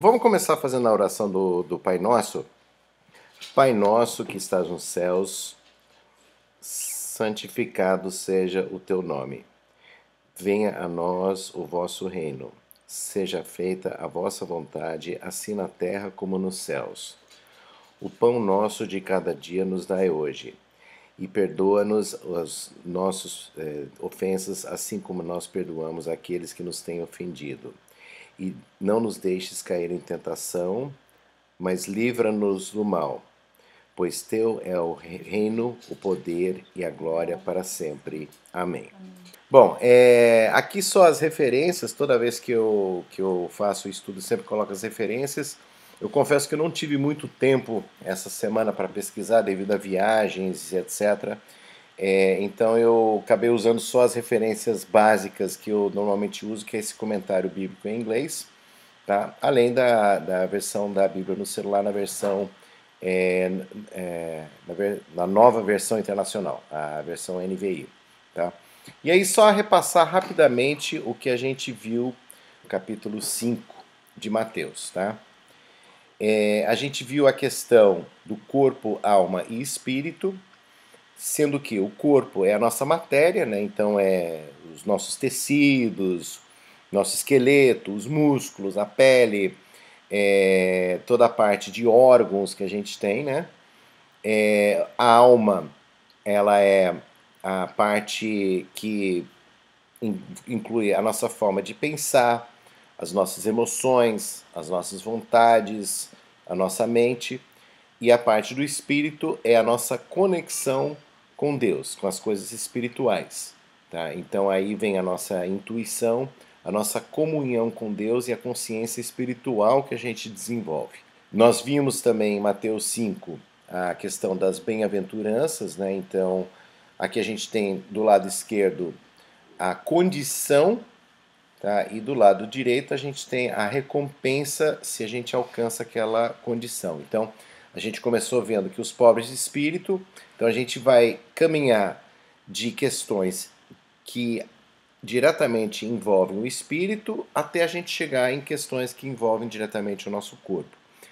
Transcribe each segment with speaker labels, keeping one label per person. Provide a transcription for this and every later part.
Speaker 1: Vamos começar fazendo a oração do Pai Nosso? Pai nosso que estás nos céus, santificado seja o teu nome. Venha a nós o vosso reino. Seja feita a vossa vontade, assim na terra como nos céus. O pão nosso de cada dia nos dai hoje. E perdoa-nos as nossas ofensas, assim como nós perdoamos aqueles que nos têm ofendido. E não nos deixes cair em tentação, mas livra-nos do mal, pois teu é o reino, o poder e a glória para sempre. Amém. Bom, aqui só as referências, toda vez que eu faço o estudo, sempre coloco as referências. Eu confesso que eu não tive muito tempo essa semana para pesquisar devido a viagens e etc. Então eu acabei usando só as referências básicas que eu normalmente uso, que é esse comentário bíblico em inglês, tá? Além da versão da Bíblia no celular, na versão na nova versão internacional, a versão NVI, tá? E aí só repassar rapidamente o que a gente viu no capítulo 5 de Mateus, tá? A gente viu a questão do corpo, alma e espírito, sendo que o corpo é a nossa matéria, né? Então é os nossos tecidos, nosso esqueleto, os músculos, a pele, toda a parte de órgãos que a gente tem, né? A alma, ela é a parte que inclui a nossa forma de pensar, as nossas emoções, as nossas vontades, a nossa mente. E a parte do espírito é a nossa conexão com Deus, com as coisas espirituais. Tá? Então aí vem a nossa intuição, a nossa comunhão com Deus e a consciência espiritual que a gente desenvolve. Nós vimos também em Mateus 5 a questão das bem-aventuranças, né? Então aqui a gente tem do lado esquerdo a condição, tá? E do lado direito a gente tem a recompensa se a gente alcança aquela condição. Então a gente começou vendo que os pobres de espírito, então a gente vai caminhar de questões que diretamente envolvem o espírito até a gente chegar em questões que envolvem diretamente o nosso corpo.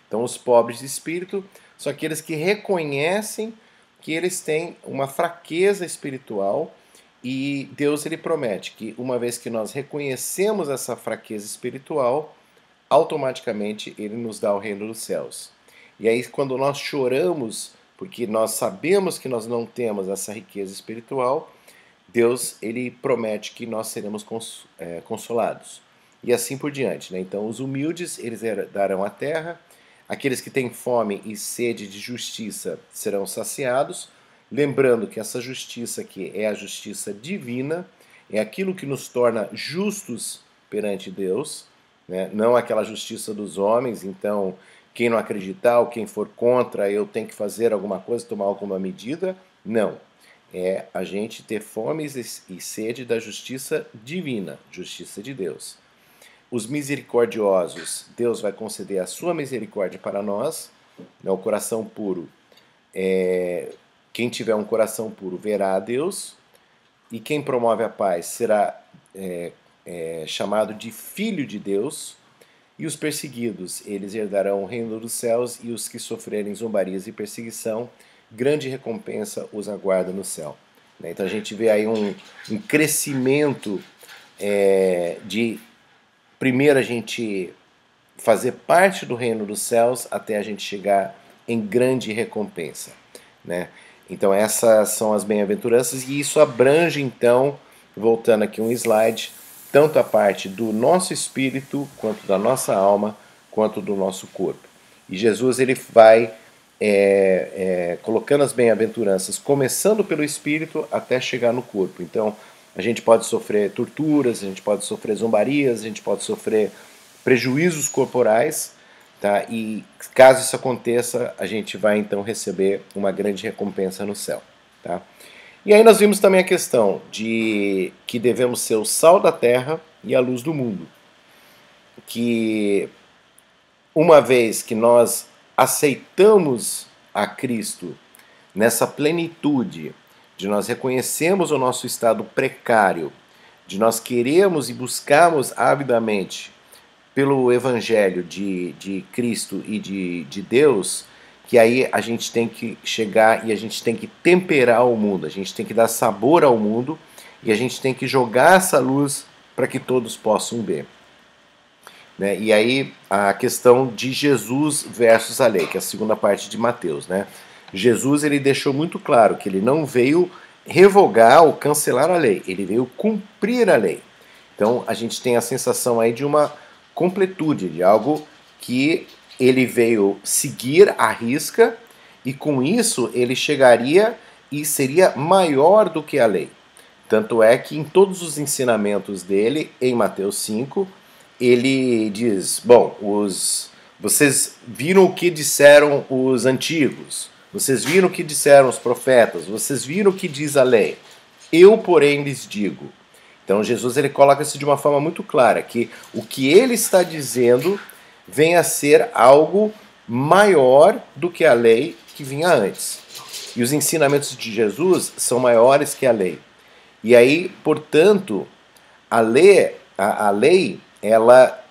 Speaker 1: Então os pobres de espírito são aqueles que reconhecem que eles têm uma fraqueza espiritual e Deus ele promete que uma vez que nós reconhecemos essa fraqueza espiritual, automaticamente ele nos dá o reino dos céus. E aí quando nós choramos, porque nós sabemos que nós não temos essa riqueza espiritual, Deus ele promete que nós seremos consolados. E assim por diante. Né? Então os humildes eles herdarão a terra, aqueles que têm fome e sede de justiça serão saciados, lembrando que essa justiça aqui é a justiça divina, é aquilo que nos torna justos perante Deus, né? Não aquela justiça dos homens. Então quem não acreditar ou quem for contra, eu tenho que fazer alguma coisa, tomar alguma medida. Não. É a gente ter fome e sede da justiça divina, justiça de Deus. Os misericordiosos, Deus vai conceder a sua misericórdia para nós, né? O coração puro, quem tiver um coração puro verá a Deus, e quem promove a paz será chamado de filho de Deus, e os perseguidos, eles herdarão o reino dos céus, e os que sofrerem zombarias e perseguição, grande recompensa os aguarda no céu. Então a gente vê aí um crescimento de primeiro a gente fazer parte do reino dos céus até a gente chegar em grande recompensa, né? Então essas são as bem-aventuranças e isso abrange então, voltando aqui um slide, tanto a parte do nosso espírito, quanto da nossa alma, quanto do nosso corpo. E Jesus ele vai colocando as bem-aventuranças, começando pelo espírito até chegar no corpo. Então a gente pode sofrer torturas, a gente pode sofrer zombarias, a gente pode sofrer prejuízos corporais, tá? E caso isso aconteça, a gente vai então receber uma grande recompensa no céu, tá? E aí nós vimos também a questão de que devemos ser o sal da terra e a luz do mundo. Que uma vez que nós aceitamos a Cristo nessa plenitude, de nós reconhecemos o nosso estado precário, de nós queremos e buscarmos avidamente pelo Evangelho de Cristo e de Deus, que aí a gente tem que chegar e a gente tem que temperar o mundo, a gente tem que dar sabor ao mundo e a gente tem que jogar essa luz para que todos possam ver. Né? E aí a questão de Jesus versus a lei, que é a segunda parte de Mateus. Né? Jesus ele deixou muito claro que ele não veio revogar ou cancelar a lei, ele veio cumprir a lei. Então a gente tem a sensação aí de uma completude, de algo que ele veio seguir à risca e com isso ele chegaria e seria maior do que a lei. Tanto é que em todos os ensinamentos dele, em Mateus 5, ele diz, bom, vocês viram o que disseram os antigos, vocês viram o que disseram os profetas, vocês viram o que diz a lei. Eu, porém, lhes digo. Então Jesus ele coloca isso de uma forma muito clara, que o que ele está dizendo vem a ser algo maior do que a lei que vinha antes. E os ensinamentos de Jesus são maiores que a lei. E aí, portanto, a lei ela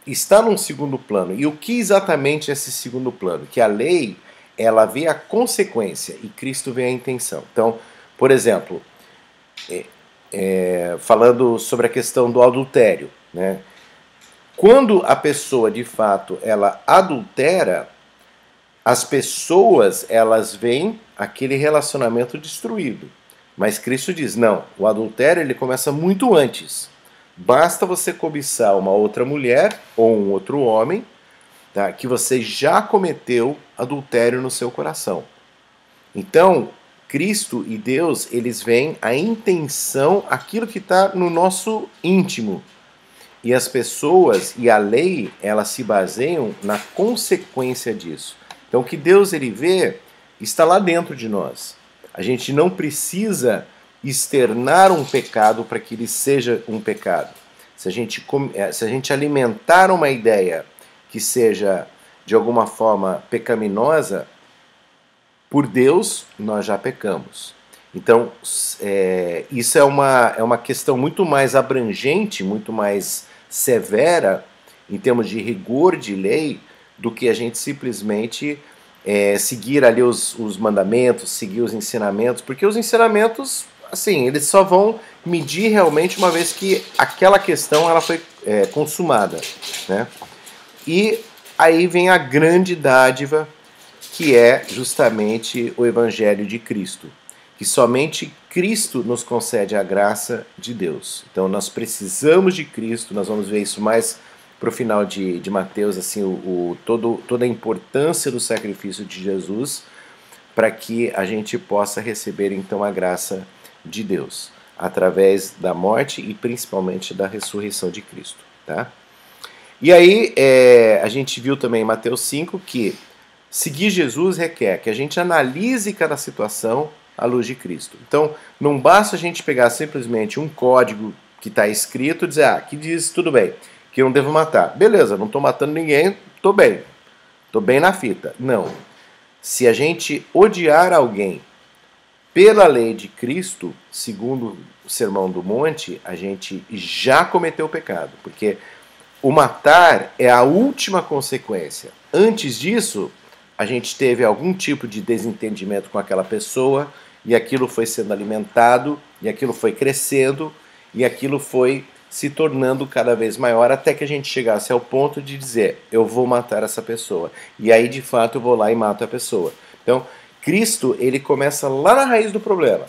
Speaker 1: está num segundo plano. E o que exatamente é esse segundo plano? Que a lei ela vê a consequência e Cristo vê a intenção. Então, por exemplo, falando sobre a questão do adultério, né? Quando a pessoa de fato ela adultera, as pessoas elas veem aquele relacionamento destruído. Mas Cristo diz, não, o adultério ele começa muito antes. Basta você cobiçar uma outra mulher ou um outro homem, tá, que você já cometeu adultério no seu coração. Então, Cristo e Deus, eles veem a intenção, aquilo que está no nosso íntimo. E as pessoas e a lei, elas se baseiam na consequência disso. Então, o que Deus ele vê está lá dentro de nós. A gente não precisa externar um pecado para que ele seja um pecado. Se a gente alimentar uma ideia que seja, de alguma forma, pecaminosa, por Deus, nós já pecamos. Então, isso é uma questão muito mais abrangente, muito mais severa, em termos de rigor de lei, do que a gente simplesmente seguir ali os mandamentos, seguir os ensinamentos, porque os ensinamentos, assim, eles só vão medir realmente uma vez que aquela questão ela foi consumada, né? E aí vem a grande dádiva, que é justamente o Evangelho de Cristo, que somente Cristo nos concede a graça de Deus. Então nós precisamos de Cristo, nós vamos ver isso mais para o final de Mateus, assim, toda a importância do sacrifício de Jesus, para que a gente possa receber então a graça de Deus, através da morte e principalmente da ressurreição de Cristo. Tá? E aí a gente viu também em Mateus 5 que seguir Jesus requer que a gente analise cada situação à luz de Cristo. Então, não basta a gente pegar simplesmente um código que está escrito e dizer, que diz, tudo bem, que eu não devo matar. Beleza, não estou matando ninguém, estou bem na fita. Não. Se a gente odiar alguém pela lei de Cristo, segundo o Sermão do Monte, a gente já cometeu o pecado, porque o matar é a última consequência. Antes disso, a gente teve algum tipo de desentendimento com aquela pessoa, e aquilo foi sendo alimentado, e aquilo foi crescendo, e aquilo foi se tornando cada vez maior, até que a gente chegasse ao ponto de dizer, eu vou matar essa pessoa. E aí, de fato, eu vou lá e mato a pessoa. Então, Cristo, ele começa lá na raiz do problema.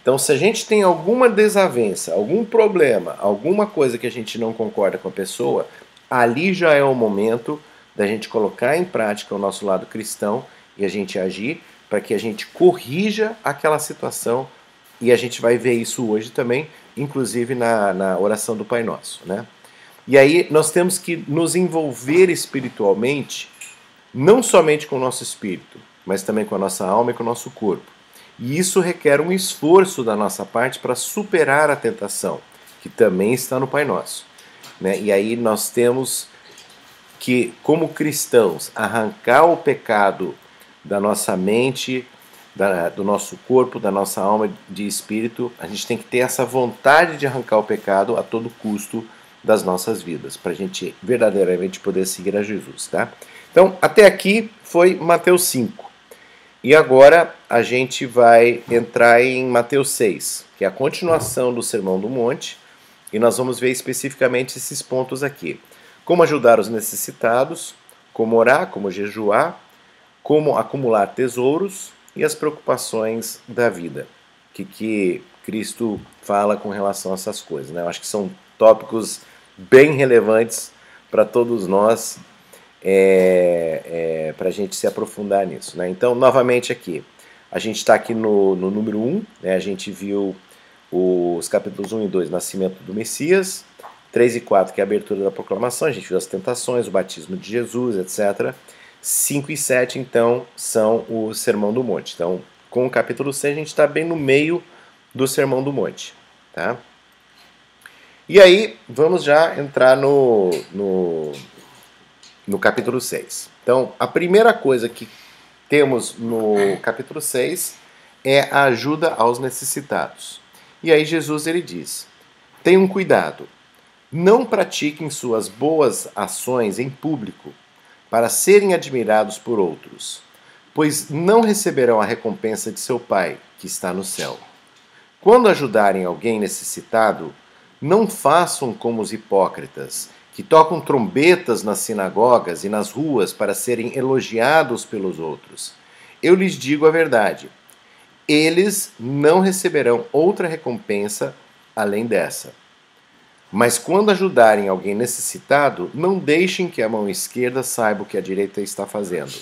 Speaker 1: Então, se a gente tem alguma desavença, algum problema, alguma coisa que a gente não concorda com a pessoa, ali já é o momento da gente colocar em prática o nosso lado cristão e a gente agir para que a gente corrija aquela situação. E a gente vai ver isso hoje também, inclusive na oração do Pai Nosso, né? E aí nós temos que nos envolver espiritualmente, não somente com o nosso espírito, mas também com a nossa alma e com o nosso corpo. E isso requer um esforço da nossa parte para superar a tentação, que também está no Pai Nosso, né? E aí nós temos que, como cristãos, arrancar o pecado da nossa mente, do nosso corpo, da nossa alma, de espírito. A gente tem que ter essa vontade de arrancar o pecado a todo custo das nossas vidas, para a gente verdadeiramente poder seguir a Jesus, tá? Então, até aqui foi Mateus 5. E agora a gente vai entrar em Mateus 6, que é a continuação do Sermão do Monte, e nós vamos ver especificamente esses pontos aqui. Como ajudar os necessitados, como orar, como jejuar, como acumular tesouros e as preocupações da vida. O que Cristo fala com relação a essas coisas, né? Eu acho que são tópicos bem relevantes para todos nós, para a gente se aprofundar nisso, né? Então, novamente aqui, a gente está aqui no número 1, né? A gente viu os capítulos 1 e 2, Nascimento do Messias, 3 e 4, que é a abertura da proclamação, a gente viu as tentações, o batismo de Jesus, etc. 5 e 7, então, são o Sermão do Monte. Então, com o capítulo 6, a gente está bem no meio do Sermão do Monte, tá? E aí, vamos já entrar no capítulo 6. Então, a primeira coisa que temos no capítulo 6 é a ajuda aos necessitados. E aí Jesus ele diz: tenham cuidado, não pratiquem suas boas ações em público para serem admirados por outros, pois não receberão a recompensa de seu Pai, que está no céu. Quando ajudarem alguém necessitado, não façam como os hipócritas, que tocam trombetas nas sinagogas e nas ruas para serem elogiados pelos outros. Eu lhes digo a verdade: eles não receberão outra recompensa além dessa. Mas quando ajudarem alguém necessitado, não deixem que a mão esquerda saiba o que a direita está fazendo.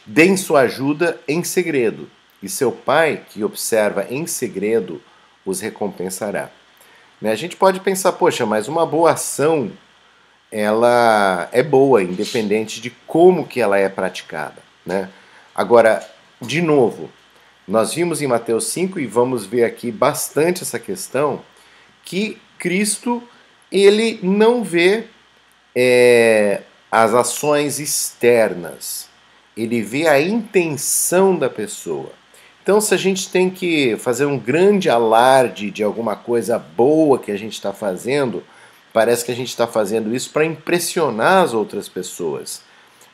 Speaker 1: Deem sua ajuda em segredo, e seu Pai, que observa em segredo, os recompensará. A gente pode pensar, poxa, mas uma boa ação, ela é boa, independente de como que ela é praticada, né? Agora, de novo, nós vimos em Mateus 5, e vamos ver aqui bastante essa questão, que Cristo, ele não vê as ações externas, ele vê a intenção da pessoa. Então, se a gente tem que fazer um grande alarde de alguma coisa boa que a gente está fazendo, parece que a gente está fazendo isso para impressionar as outras pessoas.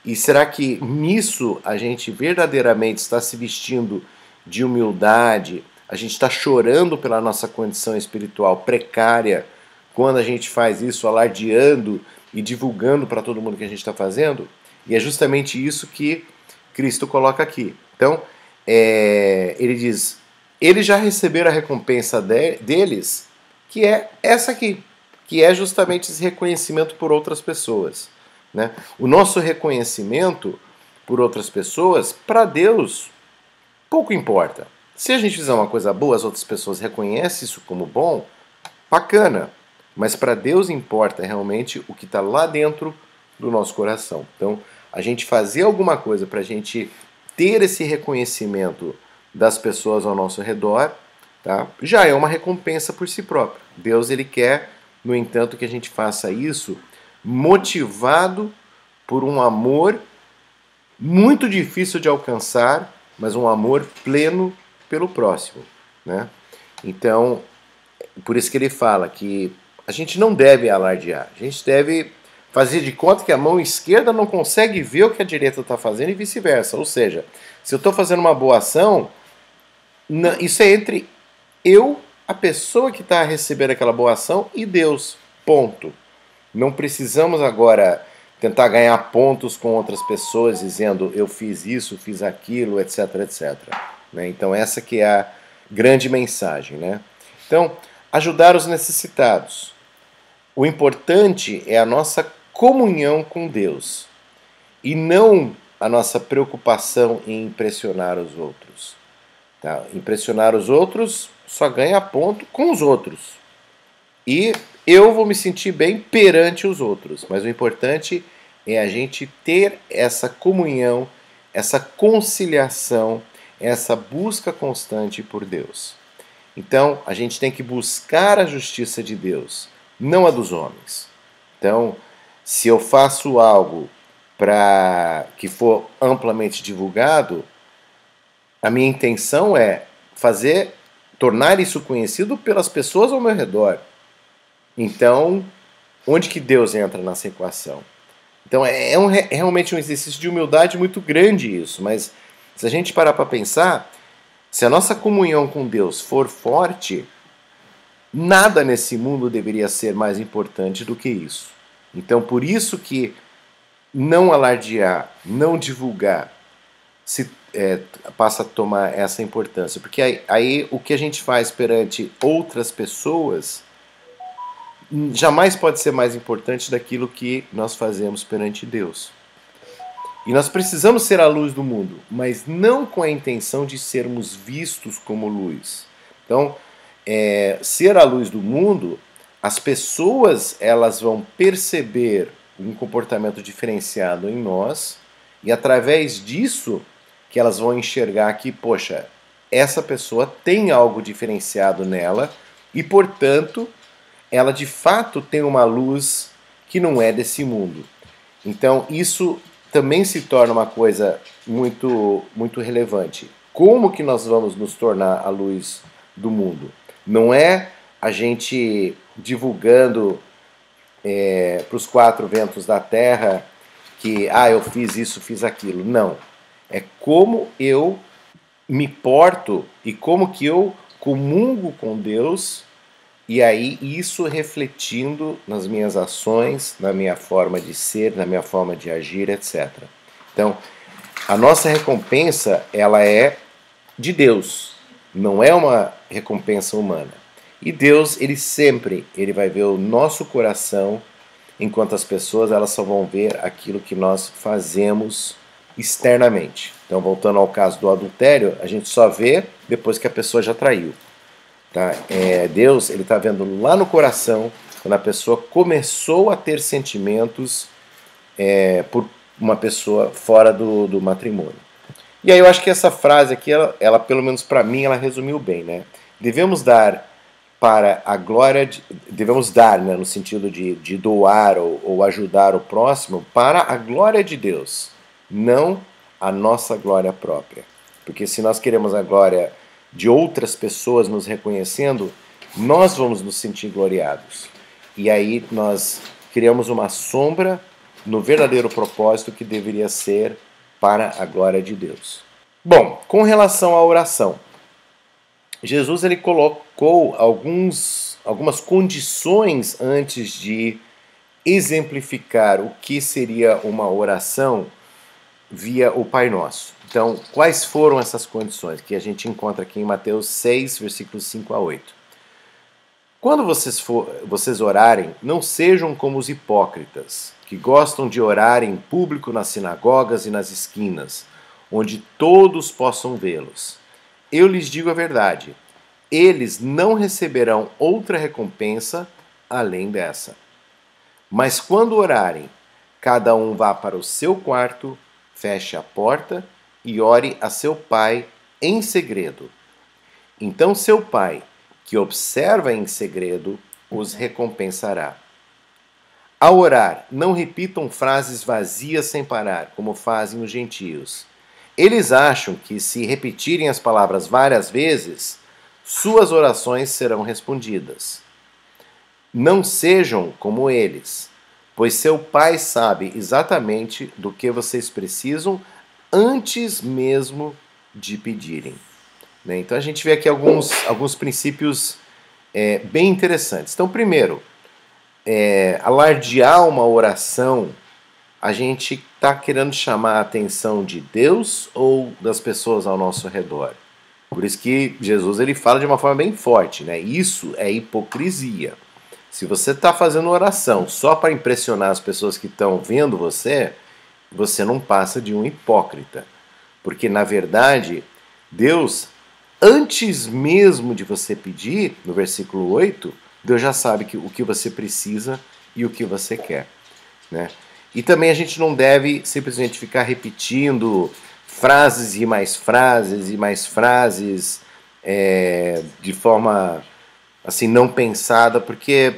Speaker 1: E será que nisso a gente verdadeiramente está se vestindo de humildade? A gente está chorando pela nossa condição espiritual precária quando a gente faz isso alardeando e divulgando para todo mundo que a gente está fazendo? E é justamente isso que Cristo coloca aqui. Então, ele diz, eles já receberam a recompensa deles, que é essa aqui, que é justamente esse reconhecimento por outras pessoas, né? O nosso reconhecimento por outras pessoas, para Deus, pouco importa. Se a gente fizer uma coisa boa, as outras pessoas reconhecem isso como bom, bacana. Mas para Deus importa realmente o que está lá dentro do nosso coração. Então, a gente fazer alguma coisa para a gente ter esse reconhecimento das pessoas ao nosso redor, tá? Já é uma recompensa por si próprio. Deus ele quer, no entanto, que a gente faça isso motivado por um amor muito difícil de alcançar, mas um amor pleno pelo próximo, né? Então, por isso que ele fala que a gente não deve alardear, a gente deve fazer de conta que a mão esquerda não consegue ver o que a direita está fazendo e vice-versa. Ou seja, se eu estou fazendo uma boa ação, isso é entre eu, a pessoa que está recebendo aquela boa ação, e Deus. Ponto. Não precisamos agora tentar ganhar pontos com outras pessoas dizendo eu fiz isso, fiz aquilo, etc, etc. Né? Então essa que é a grande mensagem, né? Então, ajudar os necessitados. O importante é a nossa comunhão com Deus e não a nossa preocupação em impressionar os outros. Tá? Impressionar os outros só ganha ponto com os outros. E eu vou me sentir bem perante os outros. Mas o importante é a gente ter essa comunhão, essa conciliação, essa busca constante por Deus. Então, a gente tem que buscar a justiça de Deus, não a dos homens. Então, se eu faço algo para que for amplamente divulgado, a minha intenção é tornar isso conhecido pelas pessoas ao meu redor. Então, onde que Deus entra nessa equação? Então realmente um exercício de humildade muito grande isso, mas se a gente parar para pensar, se a nossa comunhão com Deus for forte, nada nesse mundo deveria ser mais importante do que isso. Então por isso que não alardear, não divulgar, passa a tomar essa importância. Porque aí o que a gente faz perante outras pessoas jamais pode ser mais importante daquilo que nós fazemos perante Deus. E nós precisamos ser a luz do mundo, mas não com a intenção de sermos vistos como luz. Então, ser a luz do mundo, as pessoas elas vão perceber um comportamento diferenciado em nós e através disso que elas vão enxergar que, poxa, essa pessoa tem algo diferenciado nela e, portanto, ela de fato tem uma luz que não é desse mundo. Então isso também se torna uma coisa muito, muito relevante. Como que nós vamos nos tornar a luz do mundo? Não é a gente divulgando para os quatro ventos da terra que eu fiz isso, fiz aquilo. Não. É como eu me porto e como que eu comungo com Deus. E aí, isso refletindo nas minhas ações, na minha forma de ser, na minha forma de agir, etc. Então, a nossa recompensa, ela é de Deus, não é uma recompensa humana. E Deus, ele vai ver o nosso coração, enquanto as pessoas elas só vão ver aquilo que nós fazemos externamente. Então, voltando ao caso do adultério, a gente só vê depois que a pessoa já traiu. Tá? Deus ele está vendo lá no coração quando a pessoa começou a ter sentimentos por uma pessoa fora do matrimônio. E aí eu acho que essa frase aqui, ela pelo menos para mim, ela resumiu bem, né? Devemos dar para a glória, devemos dar, né, no sentido de doar ou ajudar o próximo para a glória de Deus, não a nossa glória própria. Porque se nós queremos a glória de outras pessoas nos reconhecendo, nós vamos nos sentir gloriados. E aí nós criamos uma sombra no verdadeiro propósito que deveria ser para a glória de Deus. Bom, com relação à oração, Jesus ele colocou algumas condições antes de exemplificar o que seria uma oração via o Pai Nosso. Então, quais foram essas condições que a gente encontra aqui em Mateus 6, versículos 5 a 8? Quando vocês orarem, não sejam como os hipócritas, que gostam de orar em público nas sinagogas e nas esquinas, onde todos possam vê-los. Eu lhes digo a verdade, eles não receberão outra recompensa além dessa. Mas quando orarem, cada um vá para o seu quarto, feche a porta e ore a seu pai em segredo. Então seu pai, que observa em segredo, os recompensará. Ao orar, não repitam frases vazias sem parar, como fazem os gentios. Eles acham que, se repetirem as palavras várias vezes, suas orações serão respondidas. Não sejam como eles, pois seu pai sabe exatamente do que vocês precisam antes mesmo de pedirem. Então a gente vê aqui alguns princípios bem interessantes. Então, primeiro, alardear uma oração, a gente está querendo chamar a atenção de Deus ou das pessoas ao nosso redor? Por isso que Jesus ele fala de uma forma bem forte, né? Isso é hipocrisia. Se você está fazendo oração só para impressionar as pessoas que estão vendo você, você não passa de um hipócrita. Porque, na verdade, Deus, antes mesmo de você pedir, no versículo 8, Deus já sabe o que você precisa e o que você quer. Né? E também a gente não deve simplesmente ficar repetindo frases e mais frases e mais frases de forma assim não pensada, porque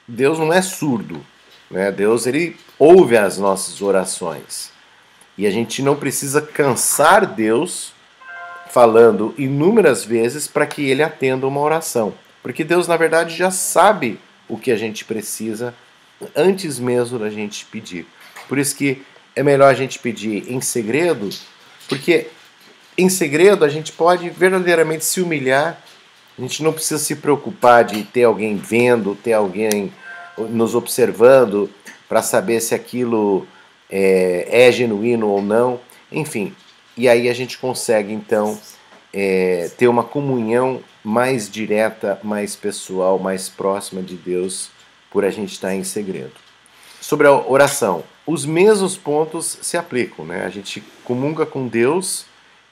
Speaker 1: Deus não é surdo. Né? Deus ele ouve as nossas orações. E a gente não precisa cansar Deus falando inúmeras vezes para que ele atenda uma oração. Porque Deus, na verdade, já sabe o que a gente precisa antes mesmo da gente pedir. Por isso que é melhor a gente pedir em segredo, porque em segredo a gente pode verdadeiramente se humilhar. A gente não precisa se preocupar de ter alguém vendo, ter alguém nos observando para saber se aquilo é genuíno ou não. Enfim, e aí a gente consegue então ter uma comunhão mais direta, mais pessoal, mais próxima de Deus por a gente estar em segredo. Sobre a oração, os mesmos pontos se aplicam, né? A gente comunga com Deus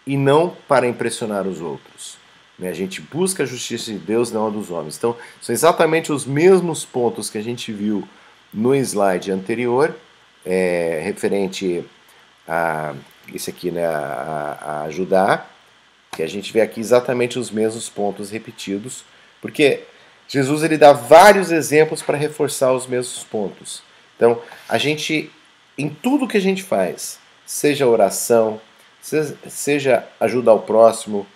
Speaker 1: e não para impressionar os outros. A gente busca a justiça de Deus, não a dos homens. Então, são exatamente os mesmos pontos que a gente viu no slide anterior, referente a esse aqui, né, a Judá, que a gente vê aqui exatamente os mesmos pontos repetidos, porque Jesus ele dá vários exemplos para reforçar os mesmos pontos. Então, a gente, em tudo que a gente faz, seja oração, seja ajudar o próximo,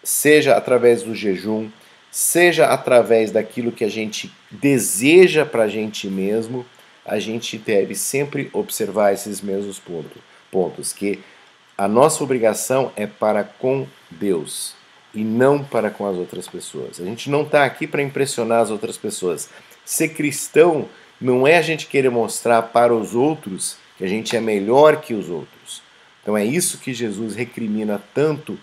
Speaker 1: seja através do jejum, seja através daquilo que a gente deseja para a gente mesmo, a gente deve sempre observar esses mesmos pontos, que a nossa obrigação é para com Deus e não para com as outras pessoas. A gente não está aqui para impressionar as outras pessoas. Ser cristão não é a gente querer mostrar para os outros que a gente é melhor que os outros. Então é isso que Jesus recrimina tanto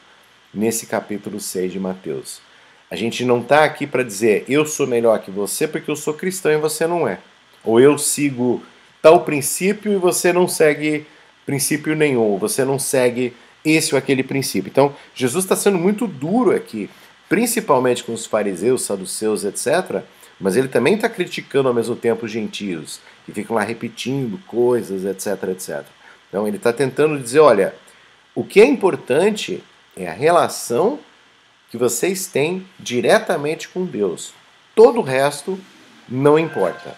Speaker 1: nesse capítulo 6 de Mateus. A gente não está aqui para dizer eu sou melhor que você porque eu sou cristão e você não é. Ou eu sigo tal princípio e você não segue princípio nenhum, você não segue esse ou aquele princípio. Então, Jesus está sendo muito duro aqui, principalmente com os fariseus, saduceus, etc., mas ele também está criticando ao mesmo tempo os gentios, que ficam lá repetindo coisas, etc, etc. Então, ele está tentando dizer, olha, o que é importante é a relação que vocês têm diretamente com Deus. Todo o resto não importa.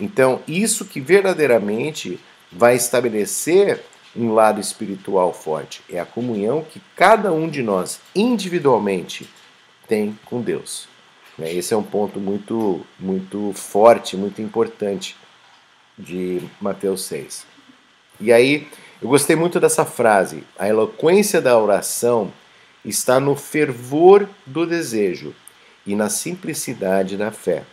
Speaker 1: Então, isso que verdadeiramente vai estabelecer um lado espiritual forte. É a comunhão que cada um de nós, individualmente, tem com Deus. Esse é um ponto muito, muito forte, muito importante de Mateus 6. E aí, eu gostei muito dessa frase. A eloquência da oração está no fervor do desejo e na simplicidade da fé.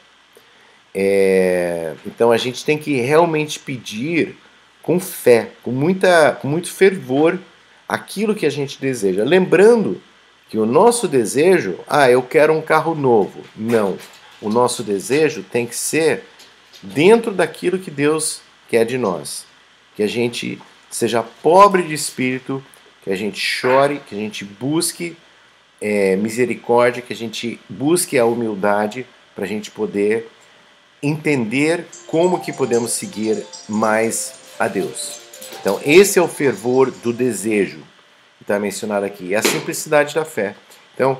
Speaker 1: Então, a gente tem que realmente pedir com fé, com muito fervor, aquilo que a gente deseja. Lembrando que o nosso desejo, eu quero um carro novo. Não. O nosso desejo tem que ser dentro daquilo que Deus quer de nós. Que a gente seja pobre de espírito, que a gente chore, que a gente busque misericórdia, que a gente busque a humildade para a gente poder entender como que podemos seguir mais a Deus. Então, esse é o fervor do desejo que está mencionado aqui. É a simplicidade da fé. Então,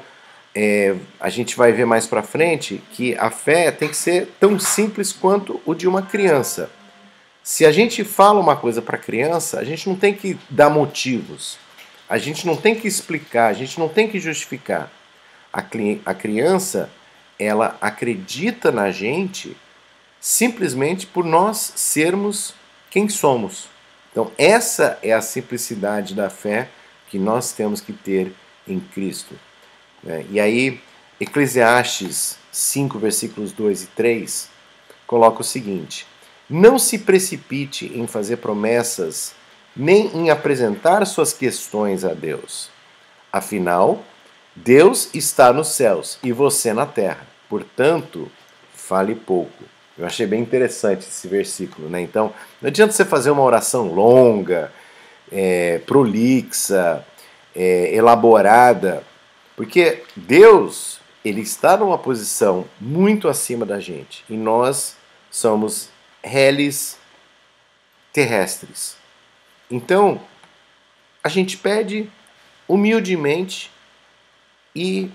Speaker 1: a gente vai ver mais para frente que a fé tem que ser tão simples quanto o de uma criança. Se a gente fala uma coisa para a criança, a gente não tem que dar motivos. A gente não tem que explicar, a gente não tem que justificar. A criança, ela acredita na gente simplesmente por nós sermos quem somos. Então, essa é a simplicidade da fé que nós temos que ter em Cristo. E aí, Eclesiastes 5, versículos 2 e 3, coloca o seguinte: não se precipite em fazer promessas, nem em apresentar suas questões a Deus. Afinal, Deus está nos céus e você na terra. Portanto, fale pouco. Eu achei bem interessante esse versículo, né? Então, não adianta você fazer uma oração longa, prolixa, elaborada, porque Deus, ele está numa posição muito acima da gente e nós somos reles terrestres. Então, a gente pede humildemente e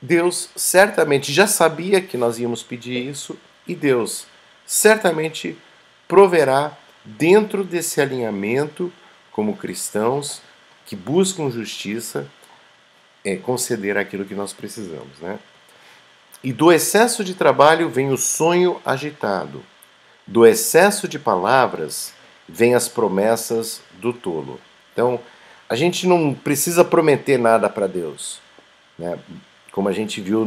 Speaker 1: Deus certamente já sabia que nós íamos pedir isso e Deus certamente proverá dentro desse alinhamento como cristãos que buscam justiça, conceder aquilo que nós precisamos, né? E do excesso de trabalho vem o sonho agitado, Do excesso de palavras vêm as promessas do tolo. Então, a gente não precisa prometer nada para Deus, né? Como a gente viu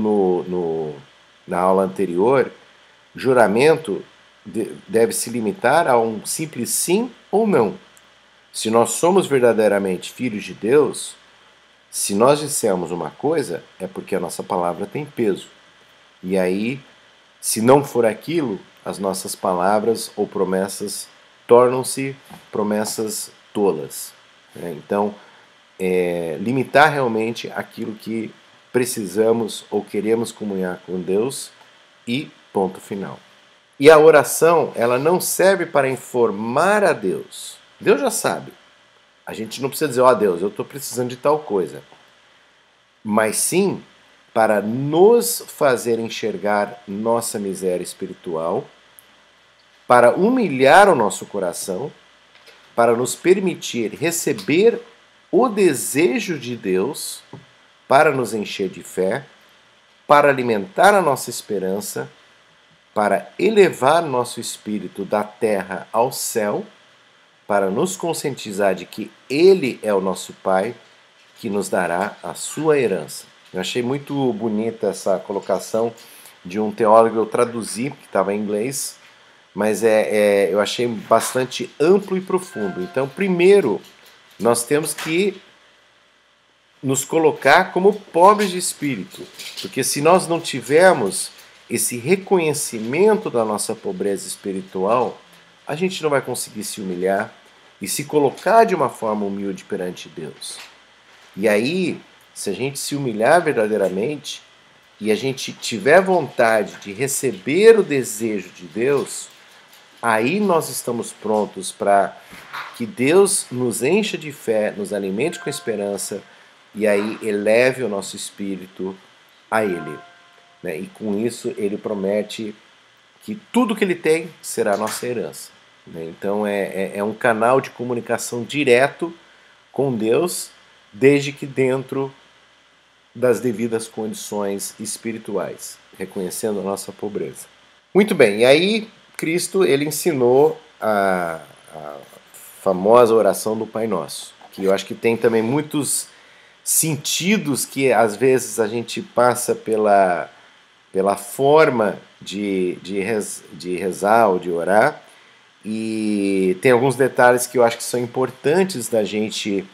Speaker 1: na aula anterior, juramento deve se limitar a um simples sim ou não. Se nós somos verdadeiramente filhos de Deus, se nós dissermos uma coisa, é porque a nossa palavra tem peso. E aí, se não for aquilo, as nossas palavras ou promessas tornam-se promessas tolas. Então, limitar realmente aquilo que precisamos ou queremos comunhar com Deus e ponto final. E a oração, ela não serve para informar a Deus. Deus já sabe. A gente não precisa dizer, ó Deus, eu estou precisando de tal coisa. Mas sim para nos fazer enxergar nossa miséria espiritual, para humilhar o nosso coração, para nos permitir receber o desejo de Deus, para nos encher de fé, para alimentar a nossa esperança, para elevar nosso espírito da terra ao céu, para nos conscientizar de que Ele é o nosso Pai, que nos dará a sua herança. Eu achei muito bonita essa colocação de um teólogo, eu traduzi, que estava em inglês, mas eu achei bastante amplo e profundo. Então, primeiro, nós temos que nos colocar como pobres de espírito, porque se nós não tivermos esse reconhecimento da nossa pobreza espiritual, a gente não vai conseguir se humilhar e se colocar de uma forma humilde perante Deus. E aí, se a gente se humilhar verdadeiramente e a gente tiver vontade de receber o desejo de Deus, aí nós estamos prontos para que Deus nos encha de fé, nos alimente com esperança e aí eleve o nosso espírito a Ele. Né? E com isso Ele promete que tudo que Ele tem será nossa herança. Né? Então é um canal de comunicação direto com Deus, desde que dentro das devidas condições espirituais, reconhecendo a nossa pobreza. Muito bem, e aí Cristo ele ensinou a famosa oração do Pai Nosso, que eu acho que tem também muitos sentidos que às vezes a gente passa pela forma de rezar ou de orar, e tem alguns detalhes que eu acho que são importantes da gente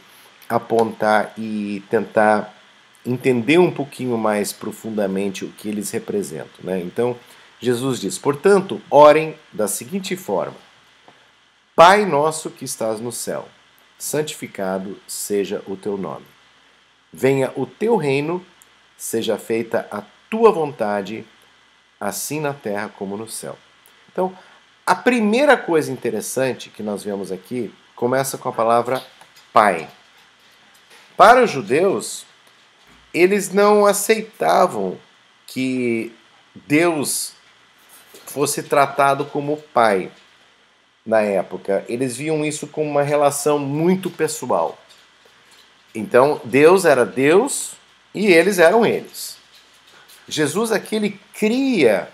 Speaker 1: apontar e tentar entender um pouquinho mais profundamente o que eles representam. Né? Então, Jesus diz, portanto, orem da seguinte forma: Pai nosso que estás no céu, santificado seja o teu nome. Venha o teu reino, seja feita a tua vontade, assim na terra como no céu. Então, a primeira coisa interessante que nós vemos aqui começa com a palavra Pai. Para os judeus, eles não aceitavam que Deus fosse tratado como pai na época. Eles viam isso como uma relação muito pessoal. Então, Deus era Deus e eles eram eles. Jesus aqui ele cria,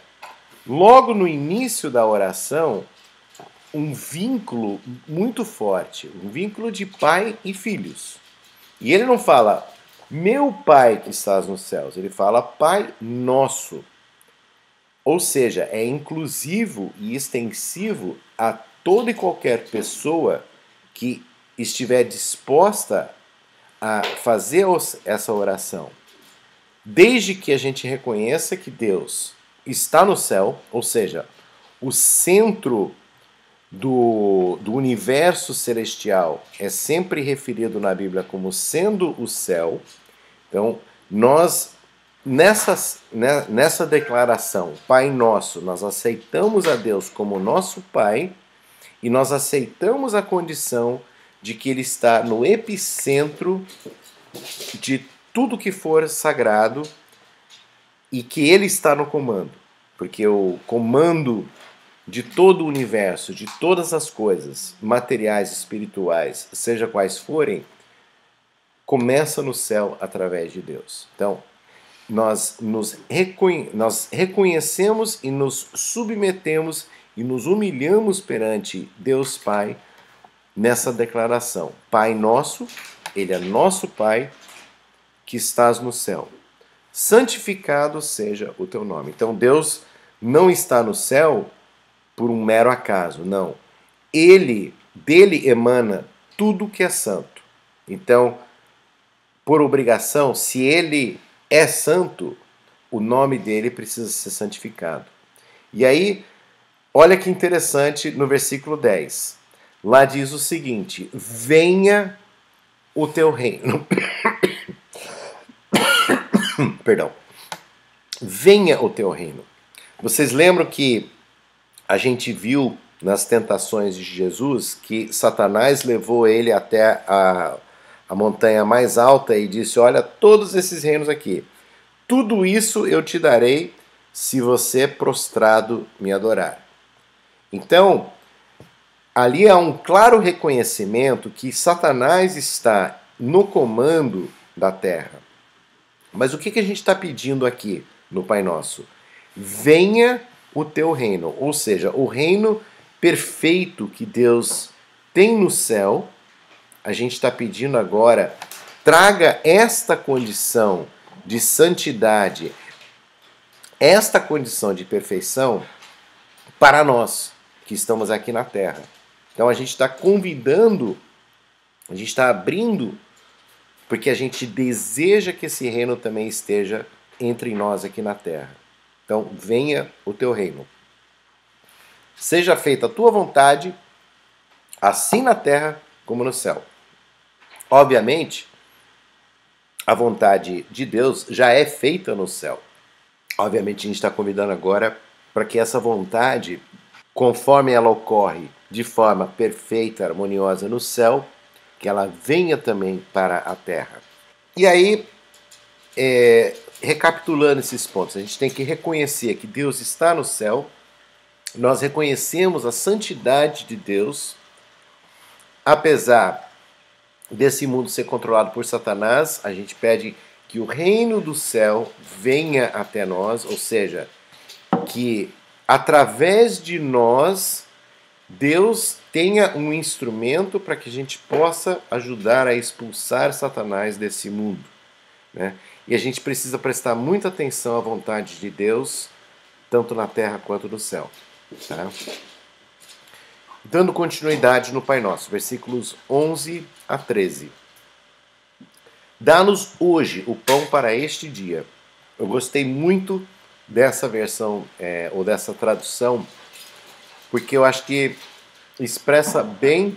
Speaker 1: logo no início da oração, um vínculo muito forte, um vínculo de pai e filhos. E ele não fala, meu Pai que estás nos céus, ele fala Pai nosso. Ou seja, é inclusivo e extensivo a toda e qualquer pessoa que estiver disposta a fazer essa oração. Desde que a gente reconheça que Deus está no céu, ou seja, o centro do universo celestial é sempre referido na Bíblia como sendo o céu. Então, nós, nessa declaração, Pai Nosso, nós aceitamos a Deus como nosso Pai e nós aceitamos a condição de que Ele está no epicentro de tudo que for sagrado e que Ele está no comando. Porque o comando de todo o universo, de todas as coisas, materiais, espirituais, seja quais forem, começa no céu através de Deus. Então, nós reconhecemos e nos submetemos e nos humilhamos perante Deus Pai nessa declaração. Pai nosso, Ele é nosso Pai, que estás no céu. Santificado seja o teu nome. Então Deus não está no céu por um mero acaso, não. Dele emana tudo que é santo. Então, por obrigação, se ele é santo, o nome dele precisa ser santificado. E aí, olha que interessante no versículo 10. Lá diz o seguinte: venha o teu reino. Perdão. Venha o teu reino. Vocês lembram que a gente viu nas tentações de Jesus que Satanás levou ele até a montanha mais alta e disse: olha, todos esses reinos aqui, tudo isso eu te darei se você prostrado me adorar. Então, ali há um claro reconhecimento que Satanás está no comando da terra. Mas o que a gente está pedindo aqui no Pai Nosso? Venha o teu reino, ou seja, o reino perfeito que Deus tem no céu. A gente está pedindo agora, traga esta condição de santidade, esta condição de perfeição para nós que estamos aqui na terra. Então a gente está convidando, a gente está abrindo, porque a gente deseja que esse reino também esteja entre nós aqui na terra. Então, venha o teu reino. Seja feita a tua vontade, assim na terra como no céu. Obviamente, a vontade de Deus já é feita no céu. Obviamente, a gente está convidando agora para que essa vontade, conforme ela ocorre de forma perfeita, harmoniosa no céu, que ela venha também para a terra. E aí, recapitulando esses pontos, a gente tem que reconhecer que Deus está no céu, nós reconhecemos a santidade de Deus, apesar desse mundo ser controlado por Satanás, a gente pede que o reino do céu venha até nós, ou seja, que através de nós, Deus tenha um instrumento para que a gente possa ajudar a expulsar Satanás desse mundo, né? E a gente precisa prestar muita atenção à vontade de Deus, tanto na terra quanto no céu. Tá? Dando continuidade no Pai Nosso, versículos 11 a 13. Dá-nos hoje o pão para este dia. Eu gostei muito dessa versão, ou dessa tradução, porque eu acho que expressa bem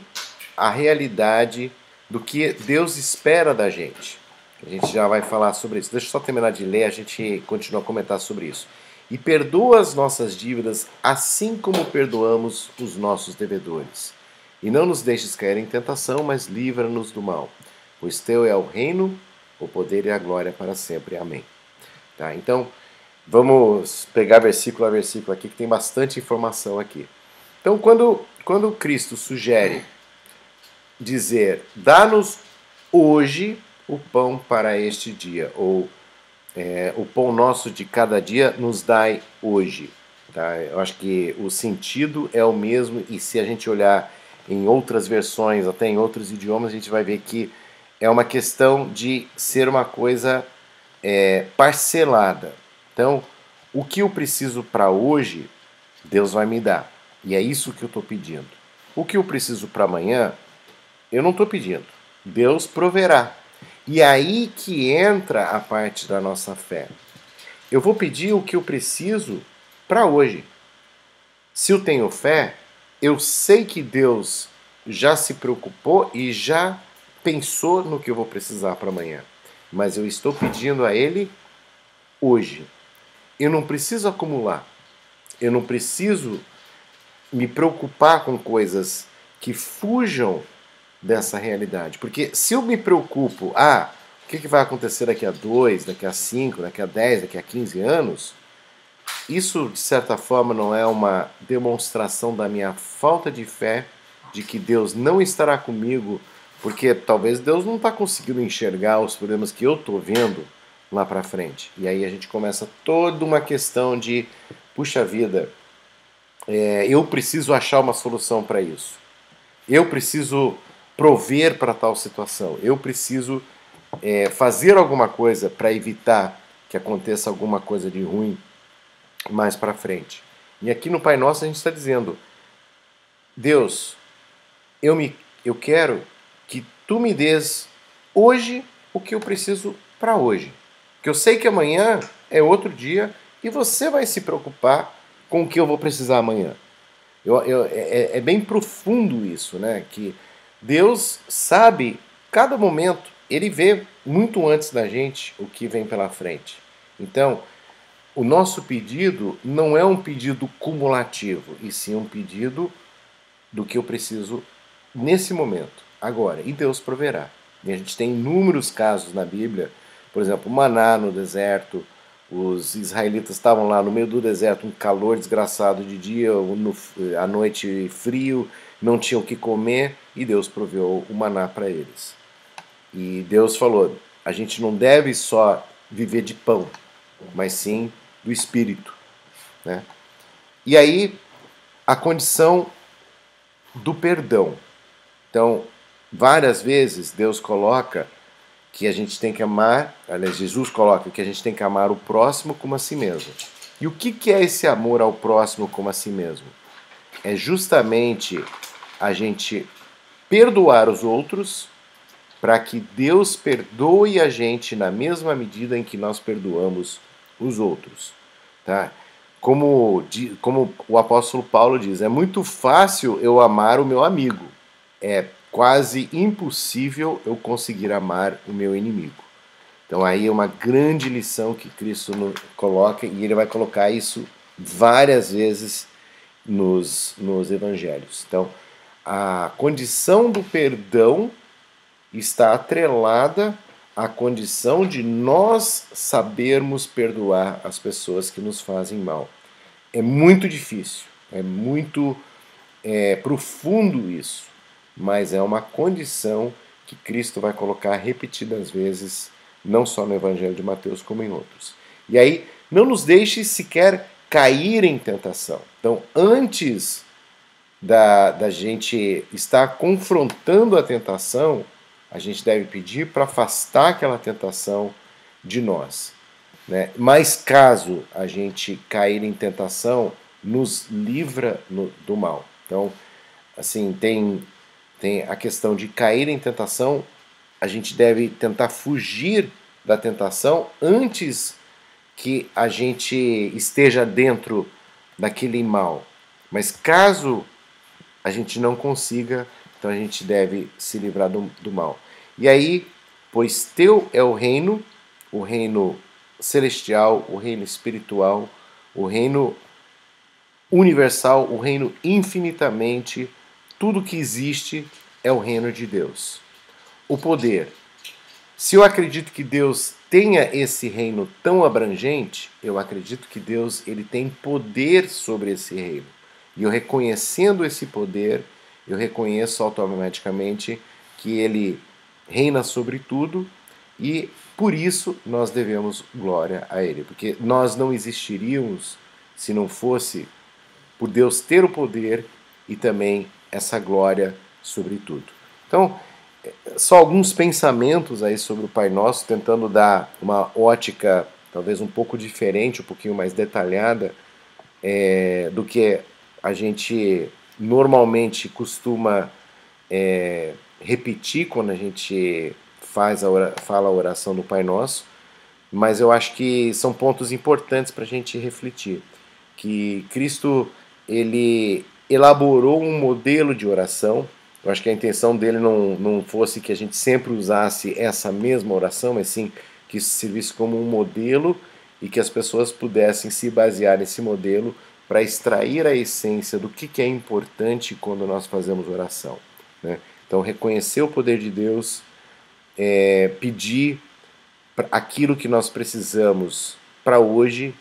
Speaker 1: a realidade do que Deus espera da gente. A gente já vai falar sobre isso. Deixa eu só terminar de ler, a gente continua a comentar sobre isso. E perdoa as nossas dívidas, assim como perdoamos os nossos devedores. E não nos deixes cair em tentação, mas livra-nos do mal. Pois teu é o reino, o poder e a glória para sempre. Amém. Tá? Então, vamos pegar versículo a versículo aqui, que tem bastante informação aqui. Então, quando Cristo sugere dizer, dá-nos hoje o pão para este dia, ou o pão nosso de cada dia nos dai hoje. Tá? Eu acho que o sentido é o mesmo, e se a gente olhar em outras versões, até em outros idiomas, a gente vai ver que é uma questão de ser uma coisa parcelada. Então, o que eu preciso para hoje, Deus vai me dar. E é isso que eu estou pedindo. O que eu preciso para amanhã, eu não estou pedindo. Deus proverá. E aí que entra a parte da nossa fé. Eu vou pedir o que eu preciso para hoje. Se eu tenho fé, eu sei que Deus já se preocupou e já pensou no que eu vou precisar para amanhã. Mas eu estou pedindo a Ele hoje. Eu não preciso acumular. Eu não preciso me preocupar com coisas que fujam dessa realidade. Porque se eu me preocupo, o que vai acontecer daqui a 2, daqui a 5, daqui a 10, daqui a 15 anos, isso de certa forma não é uma demonstração da minha falta de fé, de que Deus não estará comigo, porque talvez Deus não está conseguindo enxergar os problemas que eu estou vendo lá para frente. E aí a gente começa toda uma questão de, puxa vida, eu preciso achar uma solução para isso. Eu preciso prover para tal situação. Eu preciso fazer alguma coisa para evitar que aconteça alguma coisa de ruim mais para frente. E aqui no Pai Nosso a gente está dizendo: Deus, eu quero que tu me dês hoje o que eu preciso para hoje. Que eu sei que amanhã é outro dia e você vai se preocupar com o que eu vou precisar amanhã. É bem profundo isso, né? Que Deus sabe cada momento, Ele vê muito antes da gente o que vem pela frente. Então, o nosso pedido não é um pedido cumulativo, e sim um pedido do que eu preciso nesse momento, agora. E Deus proverá. E a gente tem inúmeros casos na Bíblia, por exemplo, maná no deserto. Os israelitas estavam lá no meio do deserto, um calor desgraçado de dia, à noite frio, não tinham o que comer, e Deus proveu o maná para eles. E Deus falou: a gente não deve só viver de pão, mas sim do Espírito, né? E aí, a condição do perdão. Então, várias vezes Deus coloca que a gente tem que amar, aliás, Jesus coloca que a gente tem que amar o próximo como a si mesmo. E o que é esse amor ao próximo como a si mesmo? É justamente a gente perdoar os outros para que Deus perdoe a gente na mesma medida em que nós perdoamos os outros. Tá? Como o apóstolo Paulo diz, é muito fácil eu amar o meu amigo. É quase impossível eu conseguir amar o meu inimigo. Então aí é uma grande lição que Cristo coloca, e ele vai colocar isso várias vezes nos evangelhos. Então, a condição do perdão está atrelada à condição de nós sabermos perdoar as pessoas que nos fazem mal. É muito difícil, é muito profundo isso, mas é uma condição que Cristo vai colocar repetidas vezes, não só no Evangelho de Mateus, como em outros. E aí, não nos deixe sequer cair em tentação. Então, antes da gente estar confrontando a tentação, a gente deve pedir para afastar aquela tentação de nós, né? Mas caso a gente cair em tentação, nos livra do mal. Então, assim, tem a questão de cair em tentação, a gente deve tentar fugir da tentação antes que a gente esteja dentro daquele mal. Mas caso a gente não consiga, então a gente deve se livrar do mal. E aí, pois teu é o reino celestial, o reino espiritual, o reino universal, o reino infinitamente, tudo que existe é o reino de Deus. O poder. Se eu acredito que Deus tenha esse reino tão abrangente, eu acredito que Deus ele tem poder sobre esse reino. E eu reconhecendo esse poder, eu reconheço automaticamente que ele reina sobre tudo e por isso nós devemos glória a ele. Porque nós não existiríamos se não fosse por Deus ter o poder e também essa glória sobre tudo. Então, só alguns pensamentos aí sobre o Pai Nosso, tentando dar uma ótica talvez um pouco diferente, um pouquinho mais detalhada do que a gente normalmente costuma repetir quando a gente fala a oração do Pai Nosso, mas eu acho que são pontos importantes para a gente refletir. Que Cristo ele elaborou um modelo de oração. Eu acho que a intenção dele não fosse que a gente sempre usasse essa mesma oração, mas sim que isso servisse como um modelo e que as pessoas pudessem se basear nesse modelo para extrair a essência do que é importante quando nós fazemos oração, né? Então, reconhecer o poder de Deus, pedir aquilo que nós precisamos para hoje,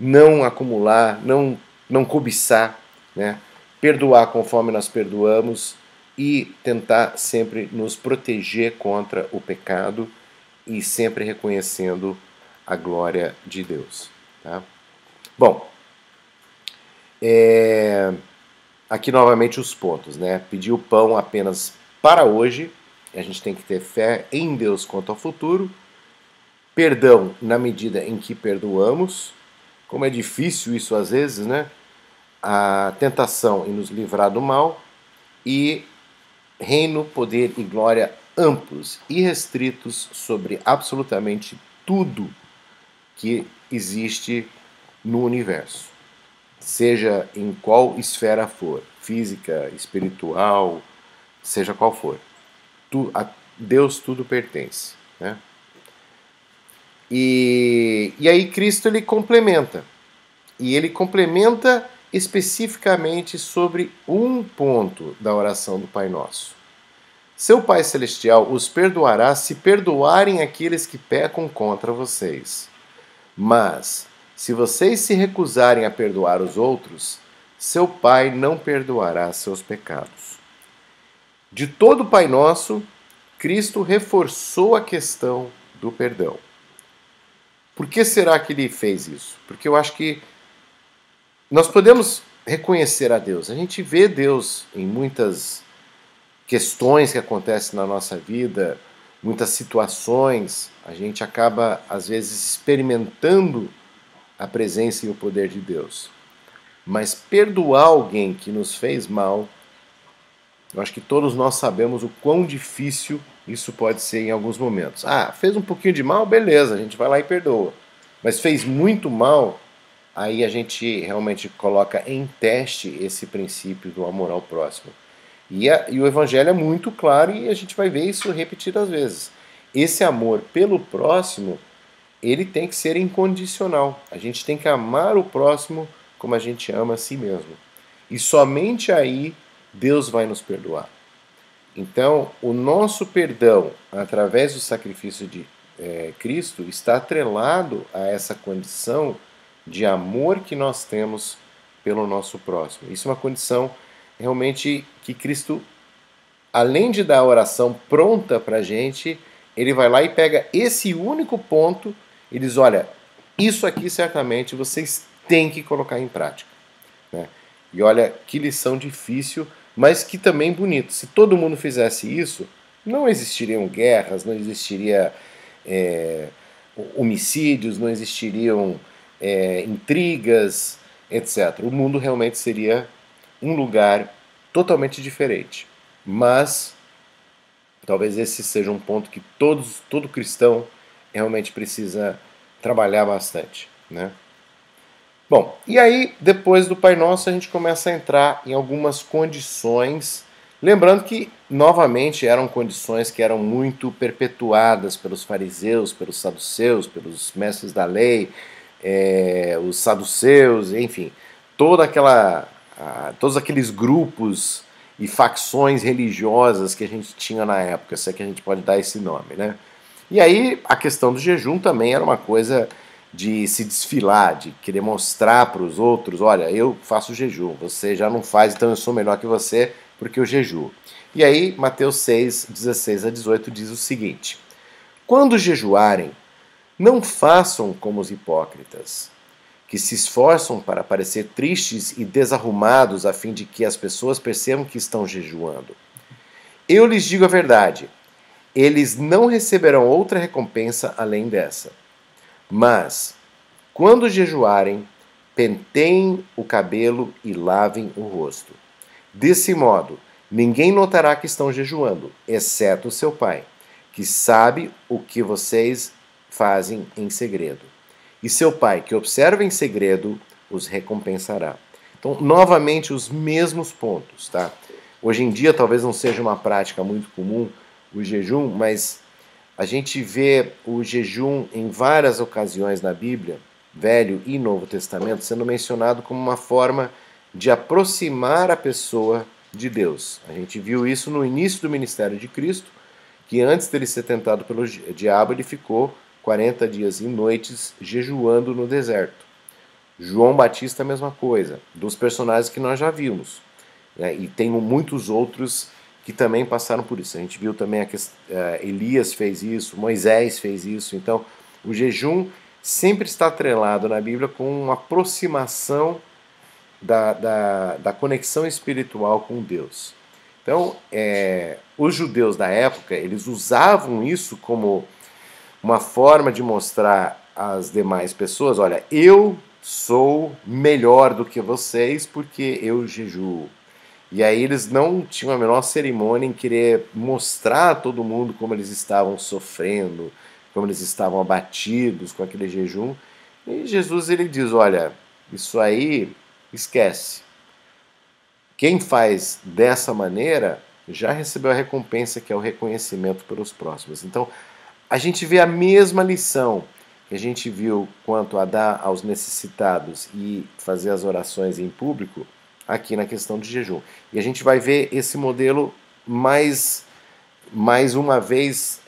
Speaker 1: não acumular, não cobiçar, né? Perdoar conforme nós perdoamos e tentar sempre nos proteger contra o pecado e sempre reconhecendo a glória de Deus. Tá? Bom, Aqui novamente os pontos, né? Pedir o pão apenas para hoje, a gente tem que ter fé em Deus quanto ao futuro. Perdão na medida em que perdoamos, como é difícil isso às vezes, né? A tentação em nos livrar do mal e reino, poder e glória amplos e restritos sobre absolutamente tudo que existe no universo, seja em qual esfera for, física, espiritual, seja qual for. A Deus tudo pertence, né? E aí Cristo ele complementa. E ele complementa especificamente sobre um ponto da oração do Pai Nosso. Seu Pai Celestial os perdoará se perdoarem aqueles que pecam contra vocês. Mas, se vocês se recusarem a perdoar os outros, seu Pai não perdoará seus pecados. De todo o Pai Nosso, Cristo reforçou a questão do perdão. Por que será que ele fez isso? Porque eu acho que nós podemos reconhecer a Deus. A gente vê Deus em muitas questões que acontecem na nossa vida, muitas situações. A gente acaba, às vezes, experimentando a presença e o poder de Deus. Mas perdoar alguém que nos fez mal, eu acho que todos nós sabemos o quão difícil isso pode ser em alguns momentos. Ah, fez um pouquinho de mal? Beleza, a gente vai lá e perdoa. Mas fez muito mal, aí a gente realmente coloca em teste esse princípio do amor ao próximo. E o Evangelho é muito claro e a gente vai ver isso repetidas vezes. Esse amor pelo próximo, ele tem que ser incondicional. A gente tem que amar o próximo como a gente ama a si mesmo. E somente aí Deus vai nos perdoar. Então, o nosso perdão, através do sacrifício de Cristo, está atrelado a essa condição de amor que nós temos pelo nosso próximo. Isso é uma condição realmente que Cristo, além de dar a oração pronta para a gente, ele vai lá e pega esse único ponto e diz, olha, isso aqui certamente vocês têm que colocar em prática. Né? E olha que lição difícil, mas que também bonito. Se todo mundo fizesse isso, não existiriam guerras, não existiria homicídios, não existiriam intrigas, etc. O mundo realmente seria um lugar totalmente diferente. Mas talvez esse seja um ponto que todo cristão realmente precisa trabalhar bastante, né? Bom, e aí depois do Pai Nosso a gente começa a entrar em algumas condições, lembrando que novamente eram condições que eram muito perpetuadas pelos fariseus, pelos saduceus, pelos mestres da lei, os saduceus, enfim, todos aqueles grupos e facções religiosas que a gente tinha na época, se é que a gente pode dar esse nome, né? E aí a questão do jejum também era uma coisa de se desfilar, de querer mostrar para os outros, olha, eu faço jejum, você já não faz, então eu sou melhor que você porque eu jejuo. E aí Mateus 6, 16 a 18 diz o seguinte: quando jejuarem, não façam como os hipócritas, que se esforçam para parecer tristes e desarrumados a fim de que as pessoas percebam que estão jejuando. Eu lhes digo a verdade, eles não receberão outra recompensa além dessa. Mas, quando jejuarem, penteiem o cabelo e lavem o rosto. Desse modo, ninguém notará que estão jejuando, exceto o seu Pai, que sabe o que vocês fazem em segredo. E seu Pai, que observa em segredo, os recompensará. Então, novamente, os mesmos pontos, tá? Hoje em dia, talvez não seja uma prática muito comum o jejum, mas a gente vê o jejum em várias ocasiões na Bíblia, Velho e Novo Testamento, sendo mencionado como uma forma de aproximar a pessoa de Deus. A gente viu isso no início do ministério de Cristo, que antes dele ser tentado pelo diabo, ele ficou 40 dias e noites jejuando no deserto. João Batista, a mesma coisa, dos personagens que nós já vimos. Né? E tem muitos outros que também passaram por isso. A gente viu também Elias fez isso, Moisés fez isso. Então, o jejum sempre está atrelado na Bíblia com uma aproximação da conexão espiritual com Deus. Então, os judeus da época, eles usavam isso como uma forma de mostrar às demais pessoas, olha, eu sou melhor do que vocês porque eu jejuo. E aí eles não tinham a menor cerimônia em querer mostrar a todo mundo como eles estavam sofrendo, como eles estavam abatidos com aquele jejum. E Jesus ele diz, olha, isso aí esquece. Quem faz dessa maneira já recebeu a recompensa, que é o reconhecimento pelos próximos. Então, a gente vê a mesma lição que a gente viu quanto a dar aos necessitados e fazer as orações em público, aqui na questão de jejum. E a gente vai ver esse modelo mais uma vez,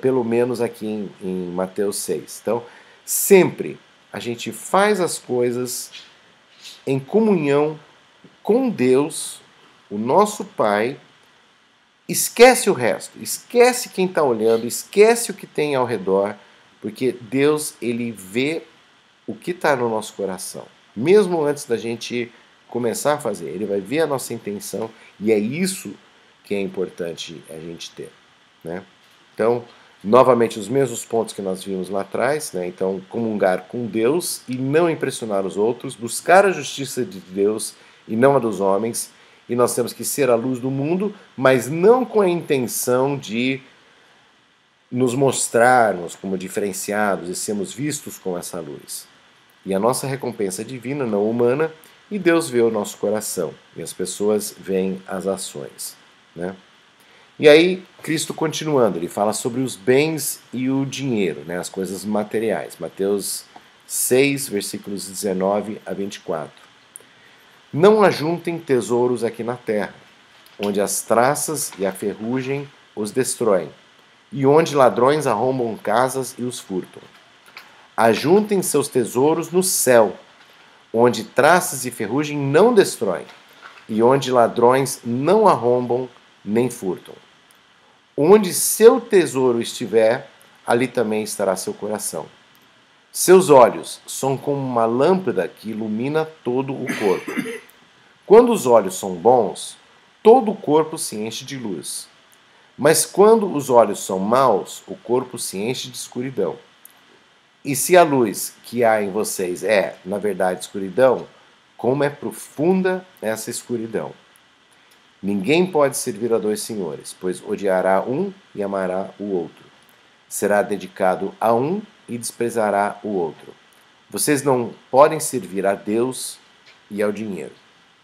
Speaker 1: pelo menos aqui em Mateus 6. Então, sempre a gente faz as coisas em comunhão com Deus, o nosso Pai. Esquece o resto, esquece quem está olhando, esquece o que tem ao redor, porque Deus ele vê o que está no nosso coração. Mesmo antes da gente começar a fazer, ele vai ver a nossa intenção e é isso que é importante a gente ter, né? Então, novamente, os mesmos pontos que nós vimos lá atrás, né? Então, comungar com Deus e não impressionar os outros, buscar a justiça de Deus e não a dos homens, e nós temos que ser a luz do mundo, mas não com a intenção de nos mostrarmos como diferenciados e sermos vistos com essa luz. E a nossa recompensa é divina, não humana, e Deus vê o nosso coração, e as pessoas veem as ações, né? E aí, Cristo continuando, ele fala sobre os bens e o dinheiro, né, as coisas materiais. Mateus 6, versículos 19 a 24. Não ajuntem tesouros aqui na terra, onde as traças e a ferrugem os destroem, e onde ladrões arrombam casas e os furtam. Ajuntem seus tesouros no céu, onde traças e ferrugem não destroem, e onde ladrões não arrombam nem furtam. Onde seu tesouro estiver, ali também estará seu coração. Seus olhos são como uma lâmpada que ilumina todo o corpo. Quando os olhos são bons, todo o corpo se enche de luz. Mas quando os olhos são maus, o corpo se enche de escuridão. E se a luz que há em vocês é, na verdade, escuridão, como é profunda essa escuridão. Ninguém pode servir a dois senhores, pois odiará um e amará o outro. Será dedicado a um e desprezará o outro. Vocês não podem servir a Deus e ao dinheiro,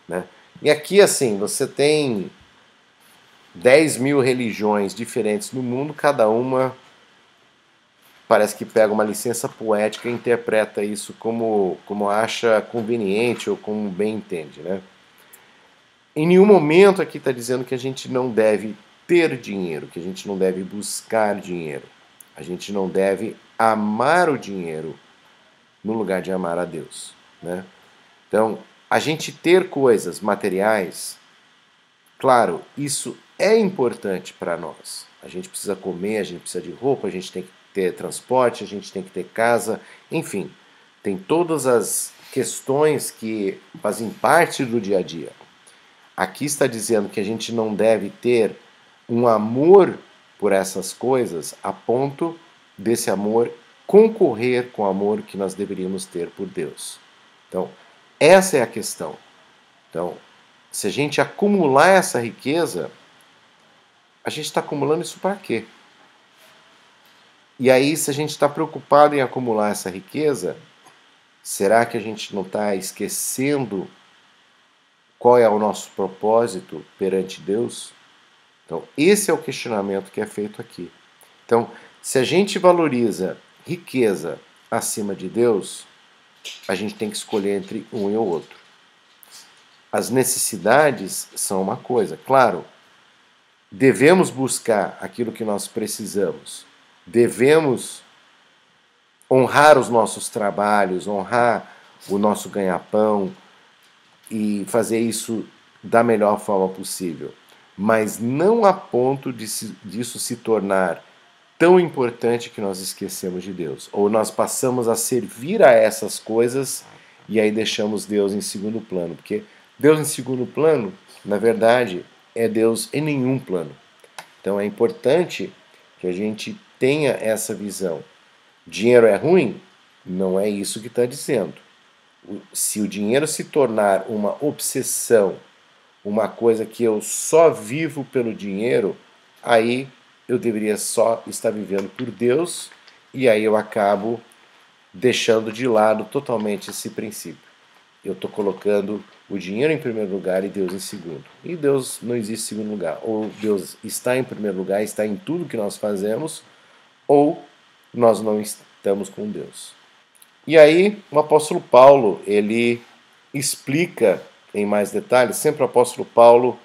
Speaker 1: né? E aqui, assim, você tem 10.000 religiões diferentes no mundo, cada uma parece que pega uma licença poética e interpreta isso como acha conveniente ou como bem entende, né? Em nenhum momento aqui está dizendo que a gente não deve ter dinheiro, que a gente não deve buscar dinheiro. A gente não deve amar o dinheiro no lugar de amar a Deus, né? Então, a gente ter coisas materiais, claro, isso é importante para nós. A gente precisa comer, a gente precisa de roupa, a gente tem que ter transporte, a gente tem que ter casa, enfim, tem todas as questões que fazem parte do dia a dia. Aqui está dizendo que a gente não deve ter um amor por essas coisas a ponto desse amor concorrer com o amor que nós deveríamos ter por Deus. Então, essa é a questão. Então, se a gente acumular essa riqueza, a gente está acumulando isso para quê? E aí, se a gente está preocupado em acumular essa riqueza, será que a gente não está esquecendo qual é o nosso propósito perante Deus? Então, esse é o questionamento que é feito aqui. Então, se a gente valoriza riqueza acima de Deus, a gente tem que escolher entre um e o outro. As necessidades são uma coisa, claro, devemos buscar aquilo que nós precisamos, devemos honrar os nossos trabalhos, honrar o nosso ganha-pão e fazer isso da melhor forma possível, mas não a ponto disso se tornar tão importante que nós esquecemos de Deus, ou nós passamos a servir a essas coisas e aí deixamos Deus em segundo plano, porque Deus em segundo plano, na verdade, é Deus em nenhum plano. Então é importante que a gente tenha essa visão. Dinheiro é ruim? Não é isso que está dizendo. Se o dinheiro se tornar uma obsessão, uma coisa que eu só vivo pelo dinheiro, aí eu deveria só estar vivendo por Deus e aí eu acabo deixando de lado totalmente esse princípio. Eu estou colocando o dinheiro em primeiro lugar e Deus em segundo. E Deus não existe em segundo lugar. Ou Deus está em primeiro lugar, está em tudo que nós fazemos, ou nós não estamos com Deus. E aí o apóstolo Paulo, ele explica em mais detalhes, sempre o apóstolo Paulo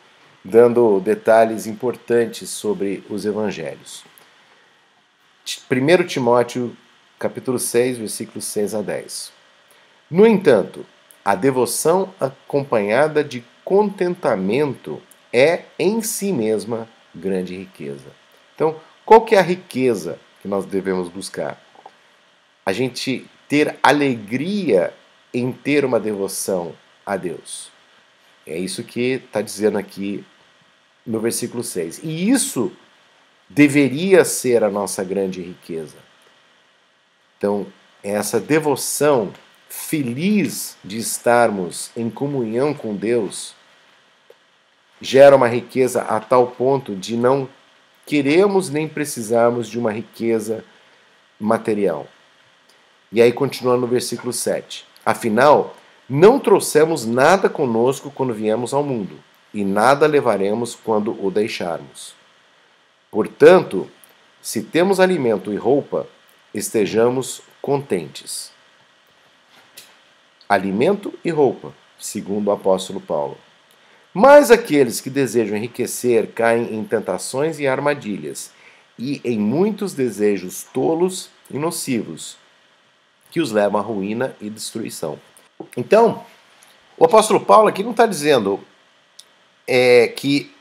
Speaker 1: dando detalhes importantes sobre os evangelhos. 1 Timóteo, capítulo 6, versículos 6 a 10. No entanto, a devoção acompanhada de contentamento é em si mesma grande riqueza. Então, qual que é a riqueza que nós devemos buscar? A gente ter alegria em ter uma devoção a Deus. É isso que está dizendo aqui no versículo 6. E isso deveria ser a nossa grande riqueza. Então, essa devoção feliz de estarmos em comunhão com Deus gera uma riqueza a tal ponto de não queremos nem precisarmos de uma riqueza material. E aí continua no versículo 7. Afinal, não trouxemos nada conosco quando viemos ao mundo, e nada levaremos quando o deixarmos. Portanto, se temos alimento e roupa, estejamos contentes. Alimento e roupa, segundo o apóstolo Paulo. Mas aqueles que desejam enriquecer caem em tentações e armadilhas, e em muitos desejos tolos e nocivos, que os levam à ruína e destruição. Então, o apóstolo Paulo aqui não está dizendo que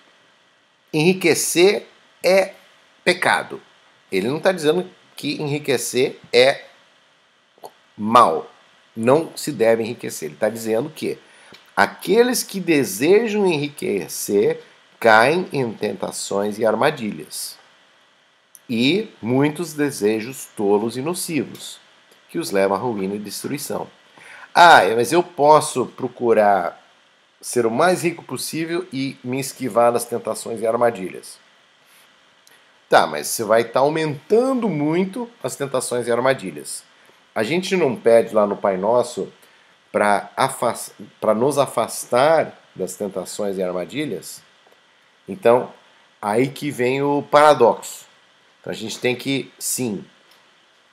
Speaker 1: enriquecer é pecado. Ele não está dizendo que enriquecer é mal. Não se deve enriquecer. Ele está dizendo que aqueles que desejam enriquecer caem em tentações e armadilhas. E muitos desejos tolos e nocivos, que os levam à ruína e destruição. Mas eu posso procurar ser o mais rico possível e me esquivar das tentações e armadilhas. Tá, mas você vai estar aumentando muito as tentações e armadilhas. A gente não pede lá no Pai Nosso para nos afastar das tentações e armadilhas? Então, aí que vem o paradoxo. Então, a gente tem que, sim,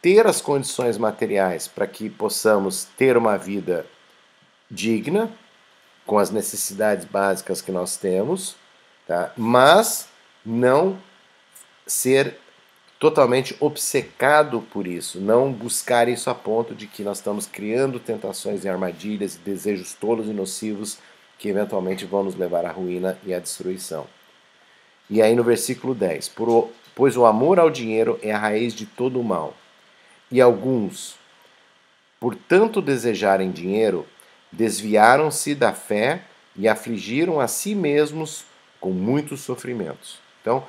Speaker 1: ter as condições materiais para que possamos ter uma vida digna, com as necessidades básicas que nós temos, tá? Mas não ser totalmente obcecado por isso, não buscar isso a ponto de que nós estamos criando tentações e armadilhas e desejos tolos e nocivos que eventualmente vão nos levar à ruína e à destruição. E aí no versículo 10, pois o amor ao dinheiro é a raiz de todo o mal. E alguns, por tanto desejarem dinheiro, desviaram-se da fé e afligiram a si mesmos com muitos sofrimentos. Então,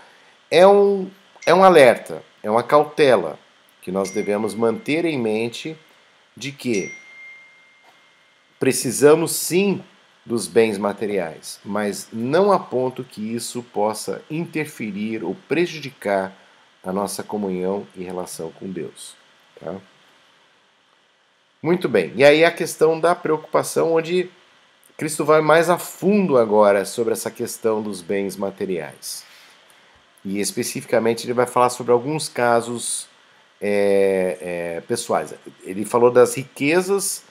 Speaker 1: é um alerta, é uma cautela que nós devemos manter em mente de que precisamos sim dos bens materiais, mas não a ponto que isso possa interferir ou prejudicar a nossa comunhão e relação com Deus. Tá? Muito bem, e aí a questão da preocupação, onde Cristo vai mais a fundo agora sobre essa questão dos bens materiais. E especificamente ele vai falar sobre alguns casos pessoais. Ele falou das riquezas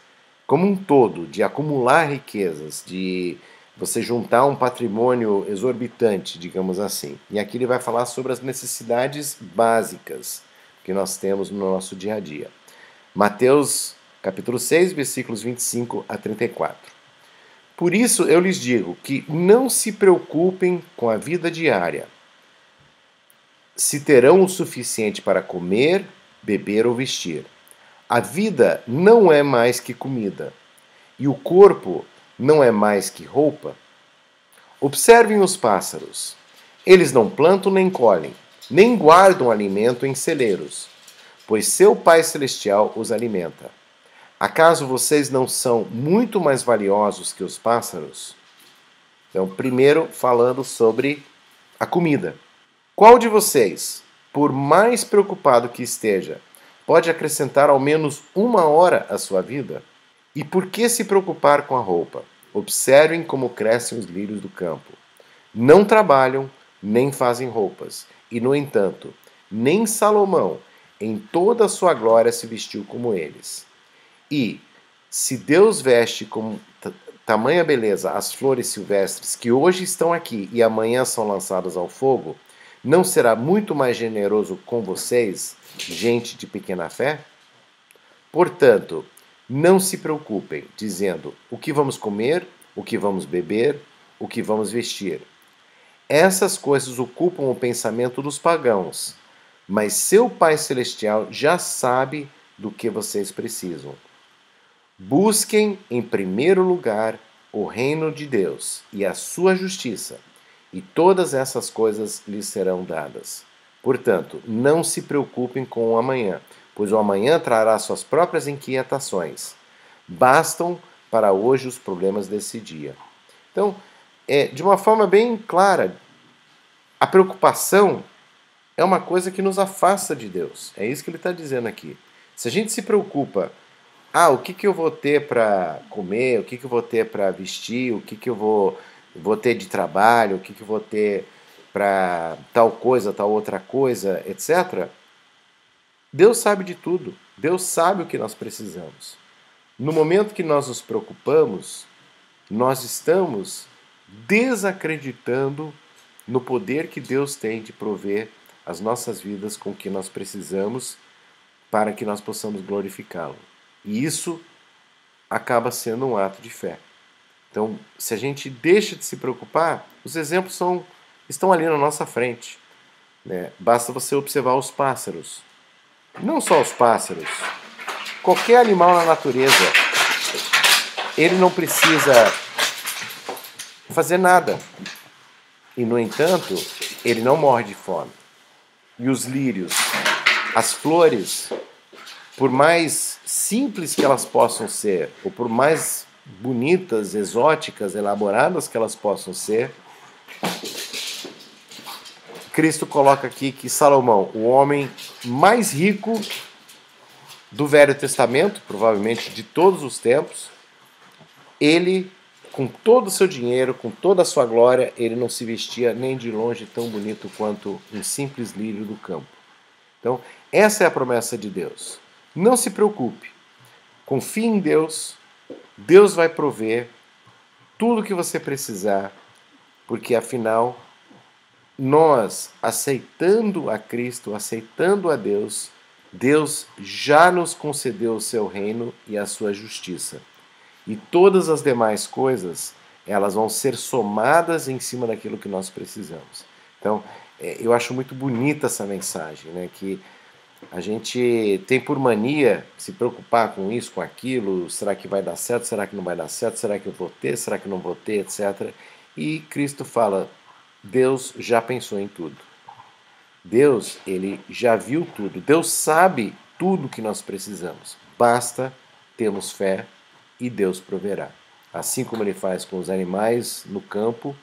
Speaker 1: como um todo, de acumular riquezas, de você juntar um patrimônio exorbitante, digamos assim. E aqui ele vai falar sobre as necessidades básicas que nós temos no nosso dia a dia. Mateus capítulo 6, versículos 25 a 34. Por isso eu lhes digo que não se preocupem com a vida diária, se terão o suficiente para comer, beber ou vestir. A vida não é mais que comida, e o corpo não é mais que roupa? Observem os pássaros. Eles não plantam nem colhem, nem guardam alimento em celeiros, pois seu Pai Celestial os alimenta. Acaso vocês não são muito mais valiosos que os pássaros? Então, primeiro falando sobre a comida. Qual de vocês, por mais preocupado que esteja, pode acrescentar ao menos 1 hora à sua vida? E por que se preocupar com a roupa? Observem como crescem os lírios do campo. Não trabalham, nem fazem roupas. E, no entanto, nem Salomão, em toda a sua glória, se vestiu como eles. E, se Deus veste com tamanha beleza as flores silvestres que hoje estão aqui e amanhã são lançadas ao fogo, não será muito mais generoso com vocês, gente de pequena fé? Portanto, não se preocupem, dizendo o que vamos comer, o que vamos beber, o que vamos vestir. Essas coisas ocupam o pensamento dos pagãos, mas seu Pai Celestial já sabe do que vocês precisam. Busquem em primeiro lugar o reino de Deus e a sua justiça, e todas essas coisas lhes serão dadas. Portanto, não se preocupem com o amanhã, pois o amanhã trará suas próprias inquietações. Bastam para hoje os problemas desse dia. Então, de uma forma bem clara, a preocupação é uma coisa que nos afasta de Deus. É isso que ele está dizendo aqui. Se a gente se preocupa, o que eu vou ter para comer, o que eu vou ter para vestir, o que eu vou ter de trabalho, o que eu vou ter para tal coisa, tal outra coisa, etc. Deus sabe de tudo. Deus sabe o que nós precisamos. No momento que nós nos preocupamos, nós estamos desacreditando no poder que Deus tem de prover as nossas vidas com o que nós precisamos para que nós possamos glorificá-lo. E isso acaba sendo um ato de fé. Então, se a gente deixa de se preocupar, os exemplos estão ali na nossa frente. Né? Basta você observar os pássaros. Não só os pássaros. Qualquer animal na natureza, ele não precisa fazer nada. E, no entanto, ele não morre de fome. E os lírios, as flores, por mais simples que elas possam ser, ou por mais bonitas, exóticas, elaboradas que elas possam ser, Cristo coloca aqui que Salomão, o homem mais rico do Velho Testamento, provavelmente de todos os tempos, ele, com todo o seu dinheiro, com toda a sua glória, ele não se vestia nem de longe tão bonito quanto um simples lírio do campo. Então, essa é a promessa de Deus. Não se preocupe. Confie em Deus. Deus vai prover tudo o que você precisar, porque afinal, nós, aceitando a Cristo, aceitando a Deus, Deus já nos concedeu o seu reino e a sua justiça. E todas as demais coisas, elas vão ser somadas em cima daquilo que nós precisamos. Então, eu acho muito bonita essa mensagem, né? Que a gente tem por mania se preocupar com isso, com aquilo, será que vai dar certo, será que não vai dar certo, será que eu vou ter, será que não vou ter, etc. E Cristo fala, Deus já pensou em tudo. Deus, ele já viu tudo. Deus sabe tudo que nós precisamos. Basta termos fé e Deus proverá. Assim como ele faz com os animais no campo,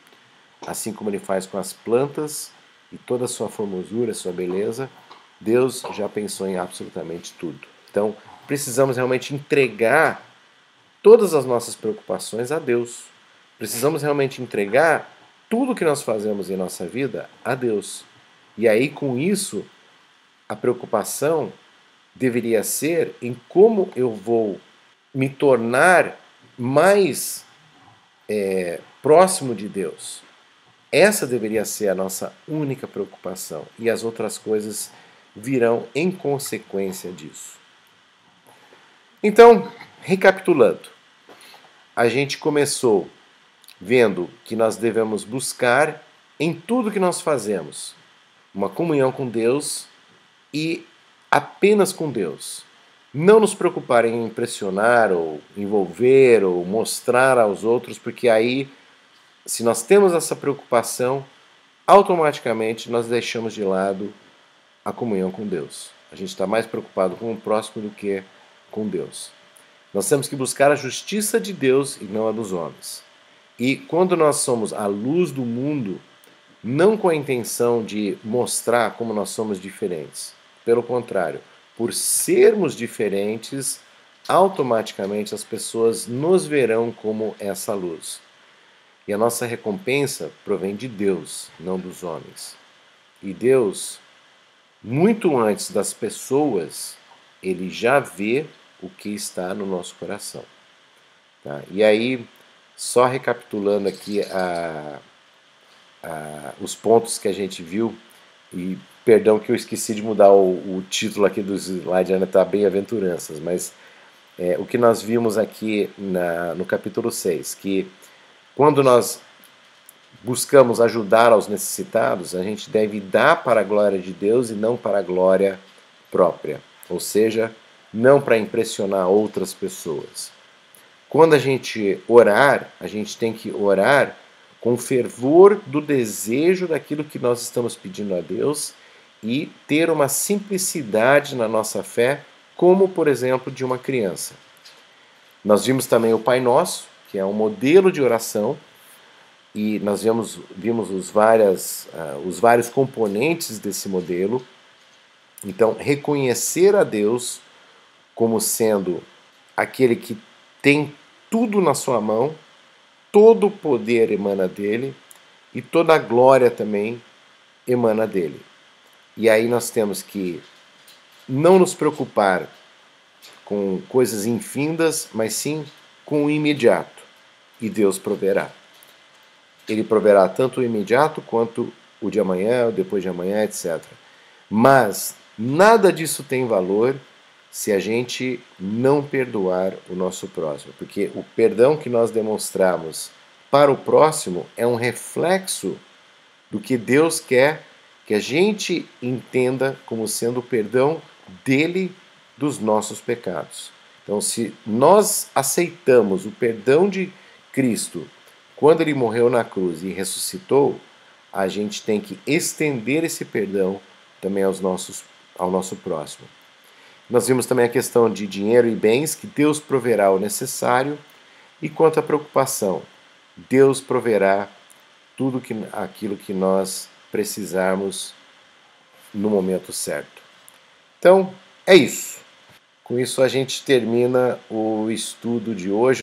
Speaker 1: assim como ele faz com as plantas e toda a sua formosura, sua beleza, Deus já pensou em absolutamente tudo. Então, precisamos realmente entregar todas as nossas preocupações a Deus. Precisamos realmente entregar tudo que nós fazemos em nossa vida a Deus. E aí, com isso, a preocupação deveria ser em como eu vou me tornar mais próximo de Deus. Essa deveria ser a nossa única preocupação. E as outras coisas virão em consequência disso. Então, recapitulando, a gente começou vendo que nós devemos buscar em tudo que nós fazemos uma comunhão com Deus e apenas com Deus. Não nos preocupar em impressionar ou envolver ou mostrar aos outros, porque aí, se nós temos essa preocupação, automaticamente nós deixamos de lado a comunhão com Deus. A gente está mais preocupado com o próximo do que com Deus. Nós temos que buscar a justiça de Deus e não a dos homens. E quando nós somos a luz do mundo, não com a intenção de mostrar como nós somos diferentes. Pelo contrário, por sermos diferentes, automaticamente as pessoas nos verão como essa luz. E a nossa recompensa provém de Deus, não dos homens. E Deus, muito antes das pessoas, ele já vê o que está no nosso coração. Tá? E aí, só recapitulando aqui os pontos que a gente viu, e perdão que eu esqueci de mudar o título aqui do slide, ainda está bem-aventuranças, mas o que nós vimos aqui no capítulo 6, que quando nós buscamos ajudar aos necessitados, a gente deve dar para a glória de Deus e não para a glória própria, ou seja, não para impressionar outras pessoas. Quando a gente orar, a gente tem que orar com fervor do desejo daquilo que nós estamos pedindo a Deus e ter uma simplicidade na nossa fé, como, por exemplo, de uma criança. Nós vimos também o Pai Nosso, que é um modelo de oração, e nós vimos os vários componentes desse modelo. Então, reconhecer a Deus como sendo aquele que tem tudo na sua mão, todo o poder emana dele e toda a glória também emana dele. E aí nós temos que não nos preocupar com coisas infindas, mas sim com o imediato. E Deus proverá. Ele proverá tanto o imediato quanto o de amanhã, o depois de amanhã, etc. Mas nada disso tem valor se a gente não perdoar o nosso próximo, porque o perdão que nós demonstramos para o próximo é um reflexo do que Deus quer que a gente entenda como sendo o perdão dele dos nossos pecados. Então, se nós aceitamos o perdão de Cristo quando ele morreu na cruz e ressuscitou, a gente tem que estender esse perdão também ao nosso próximo. Nós vimos também a questão de dinheiro e bens, que Deus proverá o necessário, e quanto à preocupação, Deus proverá tudo aquilo que nós precisarmos no momento certo. Então, é isso. Com isso a gente termina o estudo de hoje.